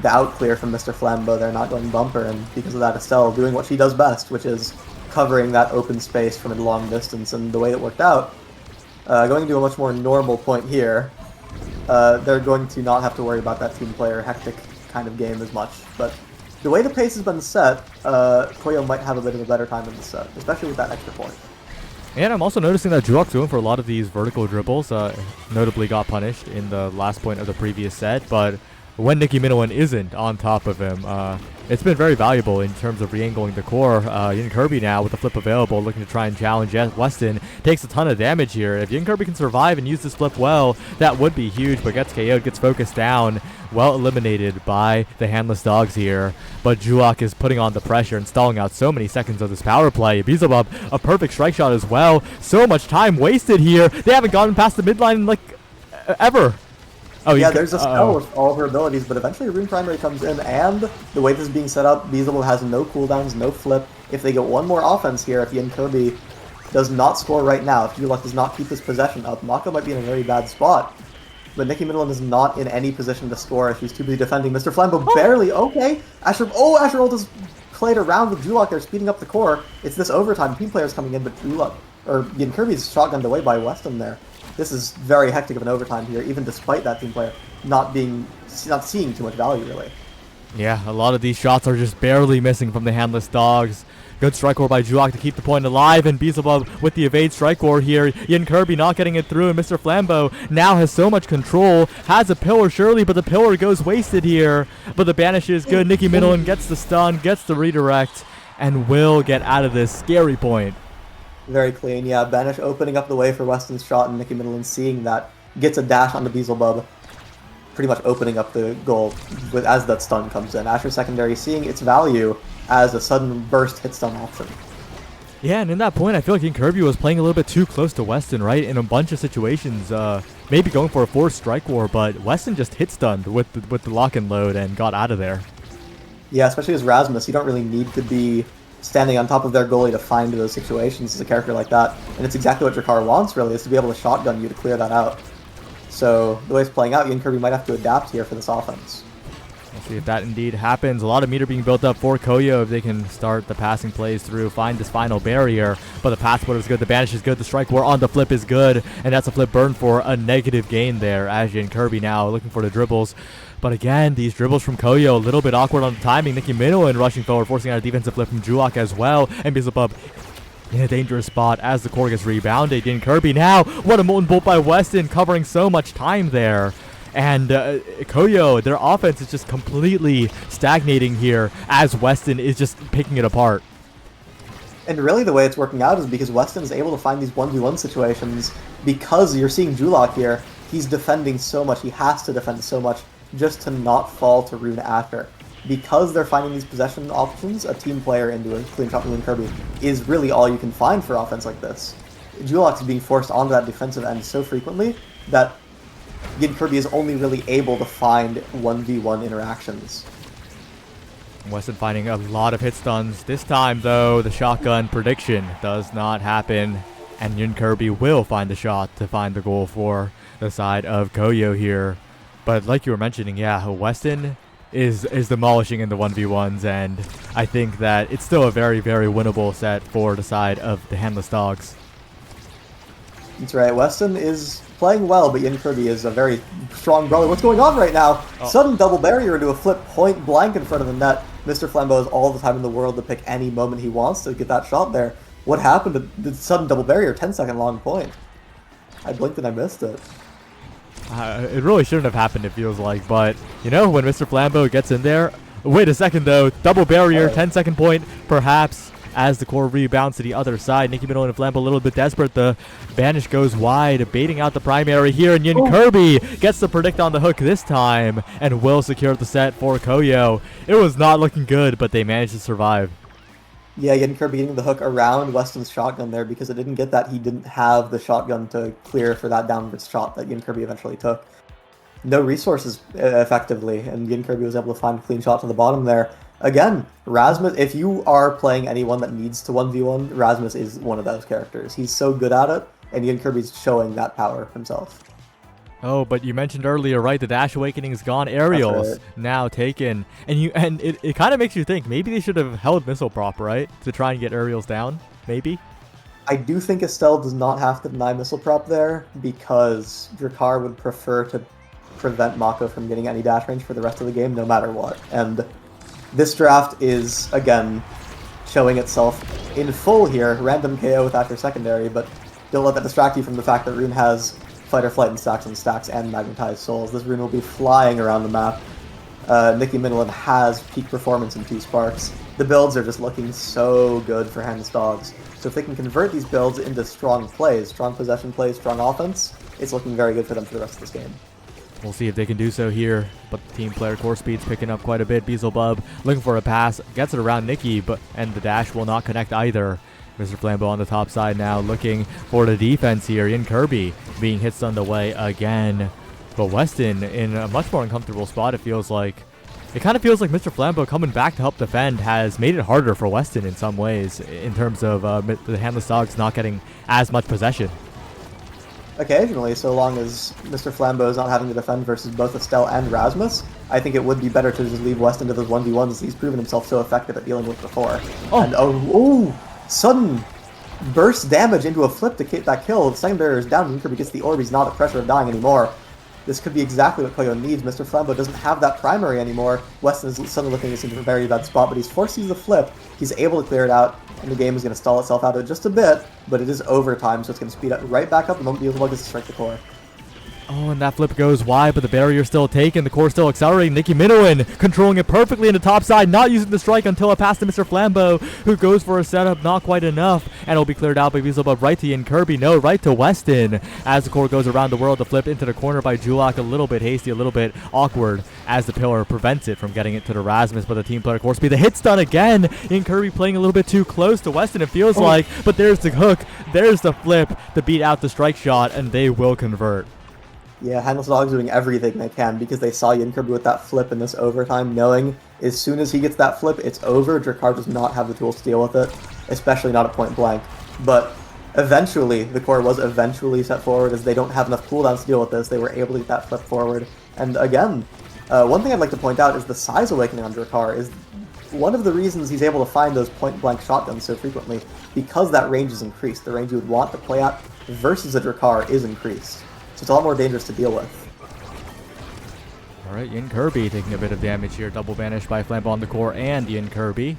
out clear from Mr. Flambeau there, not going bumper, and because of that, Estelle doing what she does best, which is covering that open space from a long distance, and the way it worked out, going to a much more normal point here, they're going to not have to worry about that team player hectic kind of game as much. But the way the pace has been set, COYO might have a bit of a better time in this set, especially with that extra point. And I'm also noticing that Julok's going for a lot of these vertical dribbles, notably got punished in the last point of the previous set, but when Nikki Minowan isn't on top of him, it's been very valuable in terms of re-angling the core. Ian Kirby now with the flip available, looking to try and challenge Weston. Takes a ton of damage here. If Ian Kirby can survive and use this flip well, that would be huge, but gets KO'd, gets focused down. Well eliminated by the handless dogs here, but Julok is putting on the pressure and stalling out so many seconds of this power play. Beelzebub, a perfect strike shot as well. So much time wasted here. They haven't gotten past the midline in, like, ever. Oh, yeah, there's a spell with all of her abilities, but eventually Rune Primary comes in, and the way this is being set up, Beelzebub has no cooldowns, no flip. If they get one more offense here, if Ian Kirby does not score right now, if Julok does not keep his possession up, Mako might be in a very bad spot. But Nikki Middleton is not in any position to score if she's too busy defending. Mr. Flambeau barely, okay. Asher Ult has played around with Julok there, speeding up the core. It's this overtime, team players coming in, but Ian Kirby's shotgunned away by Weston there. This is very hectic of an overtime here, even despite that team player not seeing too much value, really. Yeah, a lot of these shots are just barely missing from the handless dogs. Good strike core by Julok to keep the point alive, and Beelzebub with the evade strike core here. Ian Kirby not getting it through, and Mr. Flambeau now has so much control. Has a pillar surely, but the pillar goes wasted here. But the banish is good. Nikki Middleton gets the stun, gets the redirect, and will get out of this scary point. Very clean, yeah. Banish opening up the way for Weston's shot, and Nikki Middleton seeing that, gets a dash on the Beelzebub, pretty much opening up the goal as that stun comes in. Asher secondary seeing its value as a sudden burst hit stun option. Yeah, and in that point, I feel like Ian Kirby was playing a little bit too close to Weston, right? In a bunch of situations, maybe going for a forced strike war, but Weston just hit stunned with the lock and load and got out of there. Yeah, especially as Rasmus, you don't really need to be standing on top of their goalie to find those situations as a character like that. And it's exactly what Jakar wants, really, is to be able to shotgun you to clear that out. So the way it's playing out, Ian Kirby might have to adapt here for this offense. We'll see if that indeed happens. A lot of meter being built up for COYO if they can start the passing plays through, find this final barrier. But the pass splitter is good, the banish is good, the strike war on the flip is good, and that's a flip burn for a negative gain there. As Ian Kirby now looking for the dribbles. But again, these dribbles from COYO, a little bit awkward on the timing. Nikki Minowan rushing forward, forcing out a defensive flip from Julok as well. And Beelzebub in a dangerous spot as the core gets rebounded. Ian Kirby now, what a molten bolt by Weston, covering so much time there. And COYO, their offense is just completely stagnating here as Weston is just picking it apart. And really the way it's working out is because Weston is able to find these 1v1 situations because you're seeing Julok here. He's defending so much, he has to defend so much just to not fall to Rune Asher. Because they're finding these possession options, a team player into a clean shot from Ian Kirby is really all you can find for offense like this. Julok is being forced onto that defensive end so frequently that Ian Kirby is only really able to find 1v1 interactions. Weston finding a lot of hit stuns. This time, though, the shotgun prediction does not happen. And Yun Kirby will find the shot to find the goal for the side of COYO here. But like you were mentioning, yeah, Weston is demolishing in the 1v1s. And I think that it's still a very, very winnable set for the side of the Handless Dogs. That's right. Weston is playing well, but Yun Kirby is a very strong brawler. What's going on right now? Oh. Sudden double barrier into a flip point blank in front of the net. Mr. Flambeau has all the time in the world to pick any moment he wants to get that shot there. What happened to the sudden double barrier? 10-second long point. I blinked and I missed it. It really shouldn't have happened, it feels like. But, you know, when Mr. Flambeau gets in there... Wait a second, though. Double barrier, 10-second point, perhaps. As the core rebounds to the other side, Nicky Minowen and Flambeau a little bit desperate. The banish goes wide, baiting out the primary here, and Yun Kirby gets the predict on the hook this time and will secure the set for COYO. It was not looking good, but they managed to survive. Yeah, Yun Kirby getting the hook around Weston's shotgun there because it didn't get that. He didn't have the shotgun to clear for that downwards shot that Yun Kirby eventually took. No resources effectively, and Yun Kirby was able to find a clean shot to the bottom there. Again, Rasmus, if you are playing anyone that needs to 1v1, Rasmus is one of those characters. He's so good at it, and Yun Kirby's showing that power himself. Oh, but you mentioned earlier, right? The Dash Awakening is gone. Aerials right. now taken. And it kind of makes you think, maybe they should have held Missile Prop, right? To try and get aerials down, maybe? I do think Estelle does not have to deny Missile Prop there, because Drakkar would prefer to prevent Mako from getting any dash range for the rest of the game, no matter what. And this draft is, again, showing itself in full here. Random KO with after secondary, but don't let that distract you from the fact that Rune has Fight or Flight and stacks and Magnetized Souls. This Rune will be flying around the map. Nicky Minowen has peak performance in 2 sparks. The builds are just looking so good for Handless Dogs. So if they can convert these builds into strong plays, strong possession plays, strong offense, it's looking very good for them for the rest of this game. We'll see if they can do so here, but the team player core speed's picking up quite a bit. Beelzebub looking for a pass, gets it around Nicky, and the dash will not connect either. Mr. Flambeau on the top side now looking for the defense here. Yun Kirby being hit stunned away again. But Weston in a much more uncomfortable spot, it feels like. It kind of feels like Mr. Flambeau coming back to help defend has made it harder for Weston in some ways, in terms of the Handless Dogs not getting as much possession. Occasionally, so long as Mr. Flambeau is not having to defend versus both Estelle and Rasmus, I think it would be better to just leave Weston to those 1v1s. He's proven himself so effective at dealing with before. And sudden burst damage into a flip to get that kill. The second barrier is down, and Kirby gets the orb. He's not at pressure of dying anymore. This could be exactly what COYO needs. Mr. Flambeau doesn't have that primary anymore. Weston is suddenly looking into a very bad spot, but he's forced to use the flip. He's able to clear it out, and the game is going to stall itself out just a bit, but it is overtime, so it's going to speed up right back up the moment Beelzebub gets to strike the core. Oh, and that flip goes wide, but the barrier's still taken. The core still accelerating. Nicky Minowen controlling it perfectly in the top side, not using the strike until it passed to Mr. Flambeau, who goes for a setup, not quite enough, and it'll be cleared out by Beelzebub right to Yun Kirby. No, right to Weston. As the core goes around the world, the flip into the corner by Julak, a little bit hasty, a little bit awkward, as the pillar prevents it from getting it to the Rasmus, but the team player core speed. The hit stun again. Yun Kirby playing a little bit too close to Weston, it feels like, but there's the hook, there's the flip to beat out the strike shot, and they will convert. Yeah, Handless Dogs doing everything they can because they saw Yun Kirby with that flip in this overtime, knowing as soon as he gets that flip, it's over. Drakkar does not have the tools to deal with it, especially not at point blank. But eventually, the core was eventually set forward as they don't have enough cooldowns to deal with this. They were able to get that flip forward. And again, one thing I'd like to point out is the size awakening on Drakkar is one of the reasons he's able to find those point blank shotguns so frequently, because that range is increased. The range you would want to play at versus a Drakkar is increased. So it's a lot more dangerous to deal with. Alright, Yun Kirby taking a bit of damage here. Double banish by Flambeau on the core and Yun Kirby.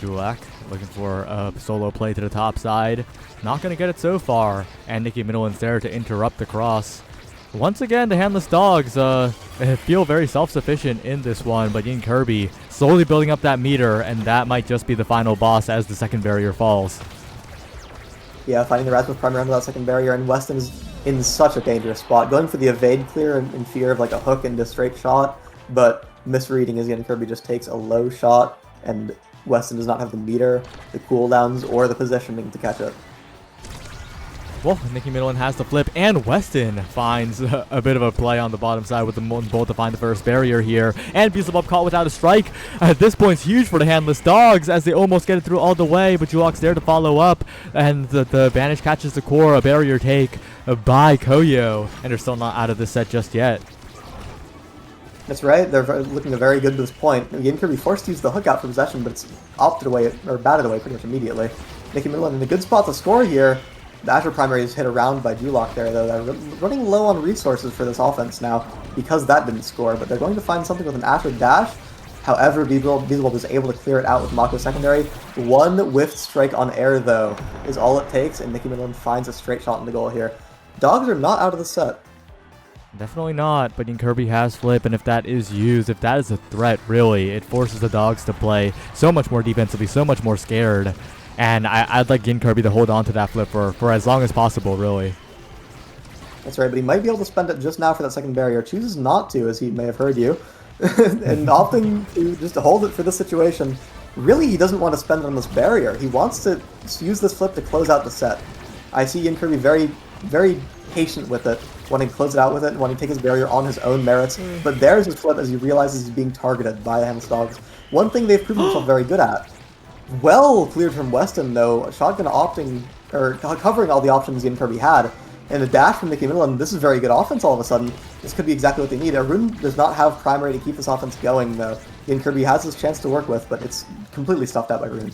Julak looking for a solo play to the top side. Not going to get it so far. And Nicky Minowen's there to interrupt the cross. Once again, the Handless Dogs feel very self-sufficient in this one, but Yun Kirby slowly building up that meter, and that might just be the final boss as the second barrier falls. Yeah, fighting the Rasmus Prime around that second barrier, and Weston is in such a dangerous spot. Going for the evade clear in fear of like a hook into straight shot, but misreading as Yun Kirby just takes a low shot, and Weston does not have the meter, the cooldowns, or the positioning to catch it. Well, Nicky Middleton has the flip, and Weston finds a bit of a play on the bottom side with the Molten Bolt to find the first barrier here. And Beelzebub caught without a strike. At this point, it's huge for the Handless Dogs as they almost get it through all the way, but Julok's there to follow up, and the Vanish catches the core, a barrier take by COYO, and they're still not out of this set just yet. That's right, they're looking very good at this point. Again, Kirby forced to use the hook out for possession, but it's opted away, or batted away pretty much immediately. Nicky Middleton in a good spot to score here. The Azure Primary is hit around by Julok there, though. They're running low on resources for this offense now because that didn't score, but they're going to find something with an Azure Dash. However, Beelzebub is able to clear it out with Mako secondary. One whiffed strike on air, though, is all it takes, and Nicky Middleton finds a straight shot in the goal here. Dogs are not out of the set. Definitely not, but Kirby has flip, and if that is used, if that is a threat, really, it forces the Dogs to play so much more defensively, so much more scared. And I'd like Kirby to hold on to that flip for as long as possible, really. That's right, but he might be able to spend it just now for that second barrier. Chooses not to, as he may have heard you, and opting to just hold it for this situation. Really, he doesn't want to spend it on this barrier. He wants to use this flip to close out the set. I see Kirby very, very patient with it, wanting to close it out with it, wanting to take his barrier on his own merits. But there's his flip as he realizes he's being targeted by the Handless Dogs. One thing they've proven themselves very good at. Well cleared from Weston, though. Shotgun opting, or covering all the options Kirby had. And a dash from Nicky Middleton. This is very good offense all of a sudden. This could be exactly what they need. Arun does not have primary to keep this offense going, though. Kirby has his chance to work with, but it's completely stuffed out by Arun.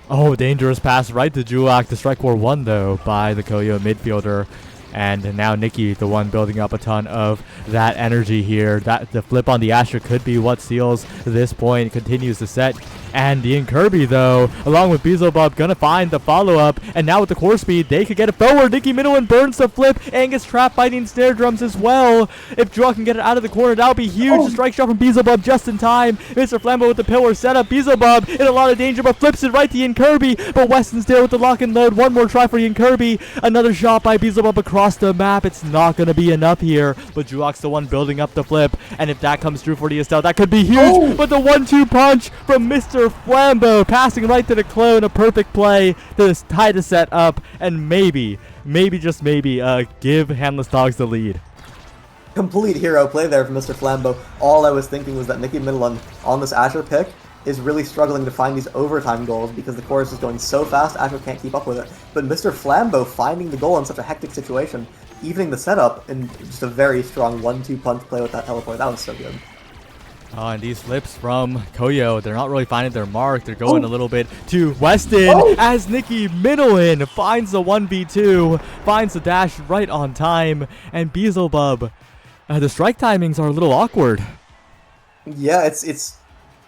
Oh, dangerous pass right to Julok. The strike war won, though, by the COYO midfielder. And now Nicky, the one building up a ton of that energy here. That the flip on the Asher could be what seals this point, continues the set. And Kirby, though, along with Beelzebub, gonna find the follow-up. And now with the core speed, they could get it forward. Nicky Middleton burns the flip and gets trapped by the snare drums as well. If Julok can get it out of the corner, that would be huge. The strike shot from Beelzebub just in time. Mr. Flambeau with the pillar set up. Beelzebub in a lot of danger, but flips it right to Kirby. But Weston's there with the lock and load. One more try for Kirby. Another shot by Beelzebub across the map. It's not going to be enough here, but Julok's the one building up the flip, and if that comes through for the Estelle, that could be huge. But the 1-2 punch from Mr. Flambeau, passing right to the clone, a perfect play to tie the set up, and maybe just maybe give Handless Dogs the lead. Complete hero play there from Mr. Flambeau. All I was thinking was that Nicky Middleton on this Asher pick is really struggling to find these overtime goals because the core is just going so fast, Asher can't keep up with it. But Mr. Flambeau finding the goal in such a hectic situation, evening the setup, and just a very strong 1-2 punch play with that teleport. That was so good. And these flips from COYO, they're not really finding their mark. They're going a little bit to Weston as Nicky Middleton finds the 1v2, finds the dash right on time, and Beelzebub, the strike timings are a little awkward. Yeah, it's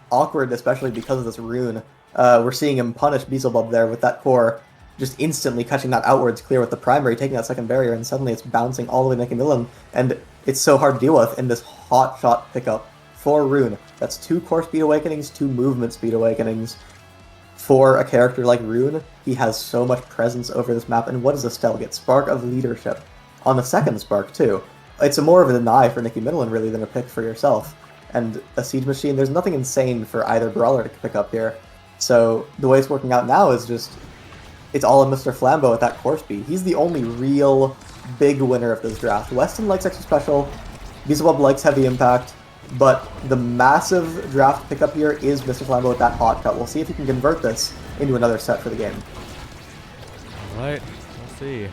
awkward, especially because of this rune. We're seeing him punish Beelzebub there with that core, just instantly catching that outwards clear with the primary, taking that second barrier, and suddenly it's bouncing all the way to Nicky Middleton, and it's so hard to deal with in this hot shot pickup for Rune. That's 2 core speed awakenings, 2 movement speed awakenings. For a character like Rune, he has so much presence over this map, and what does Estelle get? Spark of Leadership. On the second spark, too. It's more of a deny for Nicky Middleton, really, than a pick for yourself. And a Siege Machine, there's nothing insane for either brawler to pick up here. So the way it's working out now is just, it's all in Mr. Flambeau at that core speed. He's the only real big winner of this draft. Weston likes extra special, Beelzebub likes heavy impact, but the massive draft pickup here is Mr. Flambeau with that hot cut. We'll see if he can convert this into another set for the game. Alright, we'll see.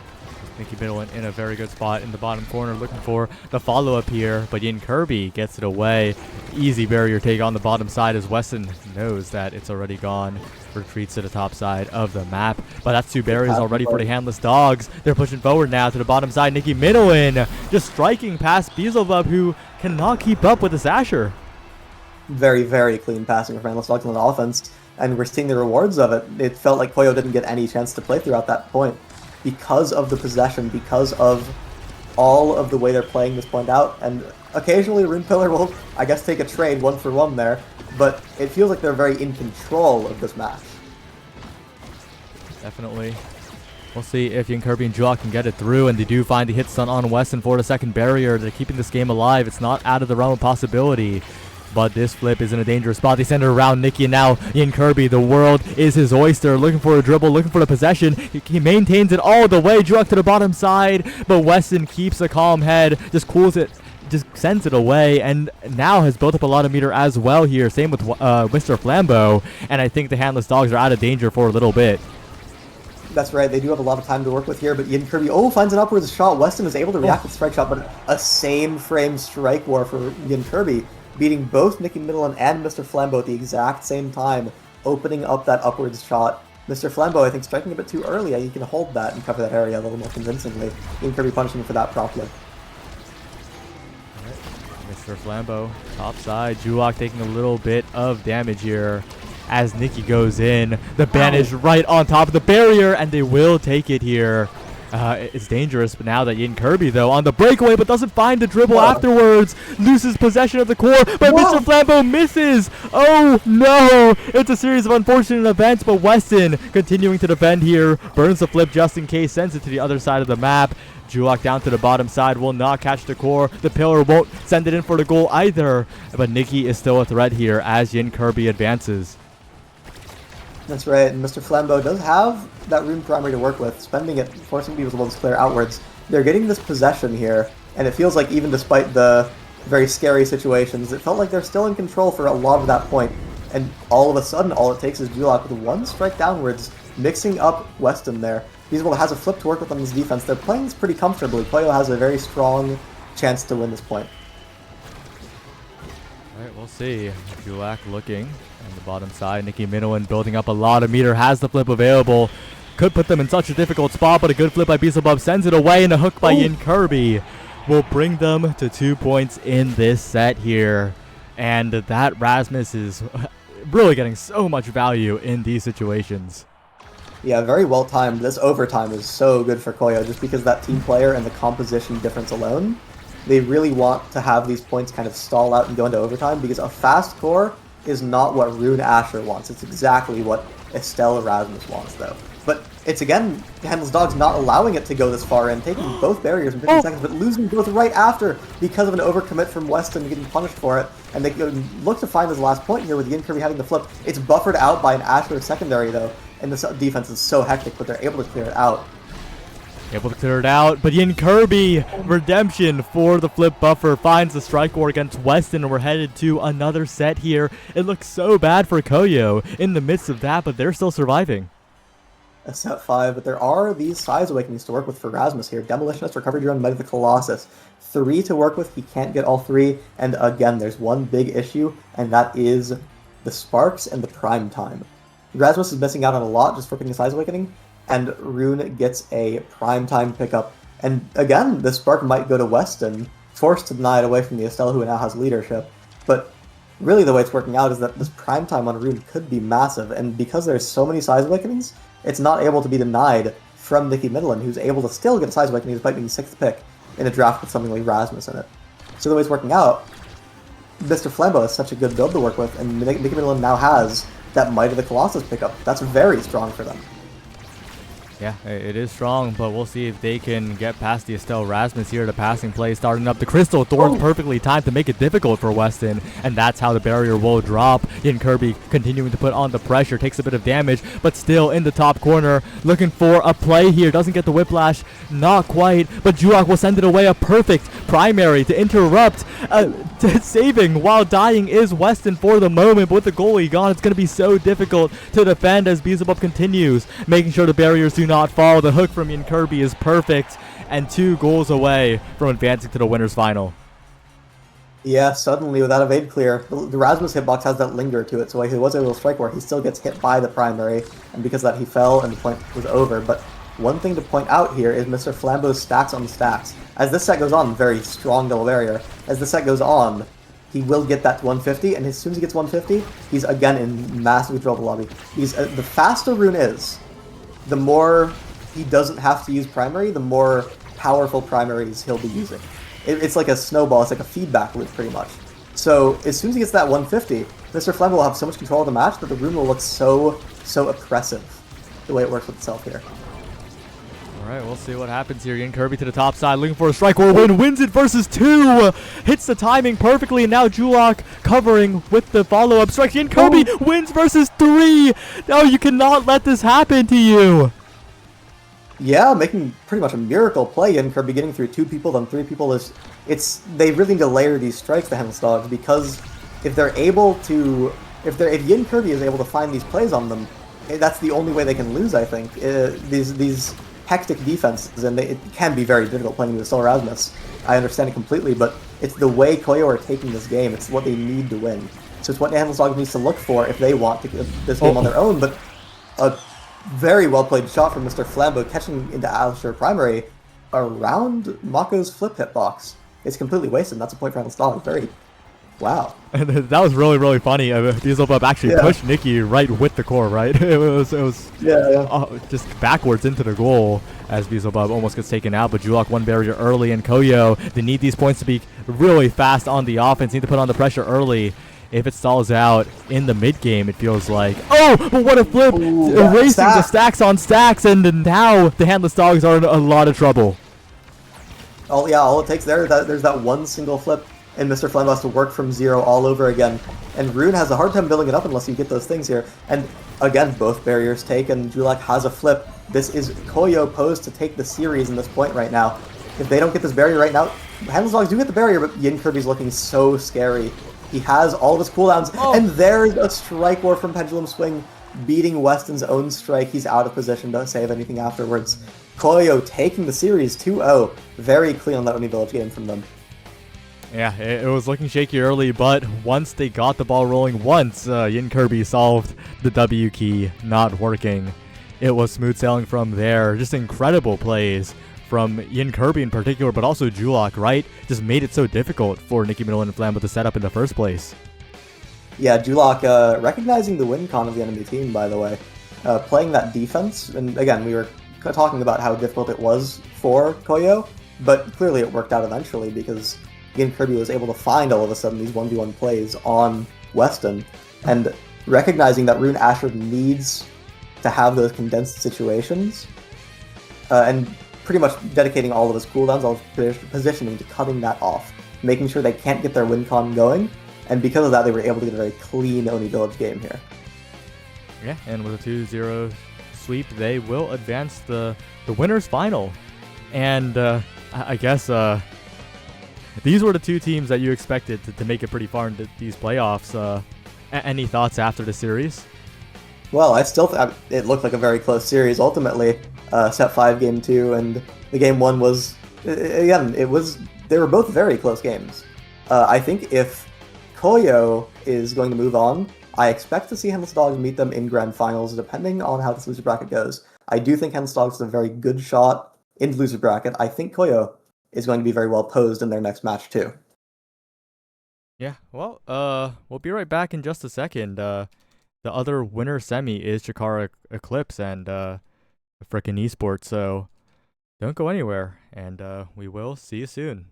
Nicky Middleton in a very good spot in the bottom corner, looking for the follow-up here, but Kirby gets it away. Easy barrier take on the bottom side as Weston knows that it's already gone. Retreats to the top side of the map, but that's 2 barriers already for the Handless Dogs. They're pushing forward now to the bottom side. Nicky Middleton just striking past Beelzebub, who cannot keep up with this Asher. Very, very clean passing from Handless Dogs on the offense, and we're seeing the rewards of it. It felt like COYO didn't get any chance to play throughout that point, because of the possession, because of all of the way they're playing this point out, and occasionally Rune Pillar will, I guess, take a trade 1-for-1 there, but it feels like they're very in control of this match. Definitely. We'll see if Kirby and Julok can get it through, and they do find the hit stun on Weston for the second barrier. They're keeping this game alive. It's not out of the realm of possibility. But this flip is in a dangerous spot. They send it around Nikki, and now Ian Kirby, the world is his oyster. Looking for a dribble, looking for the possession. He maintains it all the way. Juak to the bottom side, but Weston keeps a calm head, just cools it, just sends it away, and now has built up a lot of meter as well here. Same with Mr. Flambeau, and I think the handless dogs are out of danger for a little bit. That's right, they do have a lot of time to work with here, but Ian Kirby, finds an upwards shot. Weston is able to react with strike shot, but a same frame strike war for Ian Kirby, beating both Nicky Middleton and Mr. Flambeau at the exact same time, opening up that upwards shot. Mr. Flambeau, I think, striking a bit too early. He can hold that and cover that area a little more convincingly. Ian Kirby punishing him for that promptly. Mr. Flambeau, top side. Juak taking a little bit of damage here as Nikki goes in. The ban is right on top of the barrier, and they will take it here. It's dangerous, but now that Ian Kirby, though, on the breakaway, but doesn't find the dribble afterwards. Loses possession of the core, but Mr. Flambeau misses. Oh, no. It's a series of unfortunate events, but Weston continuing to defend here. Burns the flip just in case, sends it to the other side of the map. Juak down to the bottom side, will not catch the core. The pillar won't send it in for the goal either. But Nikki is still a threat here as Ian Kirby advances. That's right, and Mr. Flambeau does have that rune primary to work with, spending it, forcing people to clear outwards. They're getting this possession here, and it feels like even despite the very scary situations, it felt like they're still in control for a lot of that point. And all of a sudden, all it takes is Juak with one strike downwards, mixing up Weston there. Feasible has a flip to work with on this defense. They're playing this pretty comfortably. COYO has a very strong chance to win this point. Alright, we'll see. Juak looking on the bottom side. Nicky Minowan building up a lot of meter, has the flip available. Could put them in such a difficult spot, but a good flip by Beelzebub sends it away, and a hook by Ian Kirby will bring them to 2 points in this set here. And that Rasmus is really getting so much value in these situations. Yeah, very well timed. This overtime is so good for COYO just because that team player and the composition difference alone. They really want to have these points kind of stall out and go into overtime because a fast core is not what Rune Asher wants. It's exactly what Estelle Erasmus wants, though. But it's, again, Handles Dogs not allowing it to go this far in, taking both barriers in 15 seconds, but losing both right after because of an overcommit from Weston getting punished for it. And they look to find this last point here with Ian Kirby having the flip. It's buffered out by an Asher secondary, though, and the defense is so hectic, but they're able to clear it out. Able to clear it out, but Ian Kirby, redemption for the flip buffer, finds the strike war against Weston, and we're headed to another set here. It looks so bad for COYO in the midst of that, but they're still surviving. A set 5, but there are these size awakenings to work with for Rasmus here. Demolitionist, Recovery Drone, Might of the Colossus. 3 to work with, he can't get all 3, and again, there's one big issue, and that is the Sparks and the Prime Time. Rasmus is missing out on a lot just for picking a size awakening, and Rune gets a Prime Time pickup. And again, the Spark might go to Weston, forced to deny it away from the Estelle, who now has leadership. But really the way it's working out is that this Prime Time on Rune could be massive, and because there's so many size awakenings, it's not able to be denied from Nicky Middleton, who's able to still get a size awakening despite being 6th pick in a draft with something like Rasmus in it. So the way it's working out, Mr. Flambeau is such a good build to work with, and Nicky Middleton now has that Might of the Colossus pickup. That's very strong for them. Yeah, it is strong, but we'll see if they can get past the Estelle Rasmus here. The passing play starting up. The Crystal Thorns perfectly timed to make it difficult for Weston, and that's how the barrier will drop. Ian Kirby continuing to put on the pressure, takes a bit of damage, but still in the top corner, looking for a play here. Doesn't get the whiplash, not quite, but Juak will send it away. A perfect primary to interrupt. Saving while dying is Weston for the moment, but with the goalie gone, it's going to be so difficult to defend as Beelzebub continues, making sure the barriers do not fall. The hook from Ian Kirby is perfect, and 2 goals away from advancing to the winner's final. Yeah, suddenly without evade clear, the Rasmus hitbox has that linger to it, so while he was able to strike where he still gets hit by the primary, and because of that he fell and the point was over. But one thing to point out here is Mr. Flambeau's stacks on the stacks. As this set goes on, very strong double barrier, as the set goes on, he will get that to 150, and as soon as he gets 150, he's again in massive trouble lobby. The faster Rune is, the more he doesn't have to use primary, the more powerful primaries he'll be using. It's like a snowball, it's like a feedback loop pretty much. So as soon as he gets that 150, Mr. Flambeau will have so much control of the match that the Rune will look so oppressive, the way it works with itself here. Alright, we'll see what happens here. Yin Kirby to the top side, looking for a strike or win. Wins it versus 2. Hits the timing perfectly, and now Julok covering with the follow-up strike. Yin Kirby wins versus 3. No, you cannot let this happen to you. Yeah, making pretty much a miracle play. Yin Kirby getting through 2 people, then 3 people is... They really need to layer these strikes to Handless Dogs, because if they're able to... If Yin Kirby is able to find these plays on them, that's the only way they can lose, I think. These hectic defenses, and it can be very difficult playing with Solar Rasmus. I understand it completely, but it's the way COYO are taking this game. It's what they need to win. So it's what Handless Dogs needs to look for if they want to get this game on their own. But a very well played shot from Mr. Flambeau, catching into Alistair Primary around Mako's flip hitbox. It's completely wasted, and that's a point for Handless Dogs. Wow. And that was really, really funny. Beelzebub actually pushed Nikki right with the core, right? It was just backwards into the goal as Beelzebub almost gets taken out, but Julok one barrier early, and COYO, they need these points to be really fast on the offense, need to put on the pressure early. If it stalls out in the mid game, it feels like, oh, but what a flip! Erasing the stacks on stacks, and now the Handless Dogs are in a lot of trouble. All it takes there's that one single flip, and Mr. Flambeau has to work from 0 all over again. And Rune has a hard time building it up unless you get those things here. And again, both barriers taken. Julok has a flip. This is COYO posed to take the series in this point right now. If they don't get this barrier right now, Handless Dogs do get the barrier, but Yin Kirby's looking so scary. He has all of his cooldowns, and there's a Strike War from Pendulum Swing, beating Weston's own strike. He's out of position to save anything afterwards. COYO taking the series 2-0. Very clean on that Oni Village game from them. Yeah, it was looking shaky early, but once they got the ball rolling, Yin Kirby solved the W key not working, it was smooth sailing from there. Just incredible plays from Yin Kirby in particular, but also Julok, right? Just made it so difficult for Nikki Middleton and Flambeau to set up in the first place. Yeah, Julok recognizing the win con of the enemy team, by the way. Playing that defense, and again, we were talking about how difficult it was for COYO, but clearly it worked out eventually because Yin Kirby was able to find all of a sudden these 1v1 plays on Weston, and recognizing that Rune Asher needs to have those condensed situations, and pretty much dedicating all of his cooldowns, all of his positioning to cutting that off, making sure they can't get their win con going, and because of that they were able to get a very clean Oni Village game here. Yeah, and with a 2-0 sweep, they will advance the winners final. And I guess these were the 2 teams that you expected to make it pretty far into these playoffs. Any thoughts after the series? Well, it looked like a very close series ultimately. Set 5 game 2, and the game 1 was, again, they were both very close games. I think if COYO is going to move on, I expect to see Handless Dogs meet them in grand finals, depending on how this loser bracket goes. I do think Handless Dogs is a very good shot in the loser bracket. I think COYO is going to be very well posed in their next match too. Yeah, well, we'll be right back in just a second. The other winner semi is Chikara Eclipse and frickin' esports, so don't go anywhere, and we will see you soon.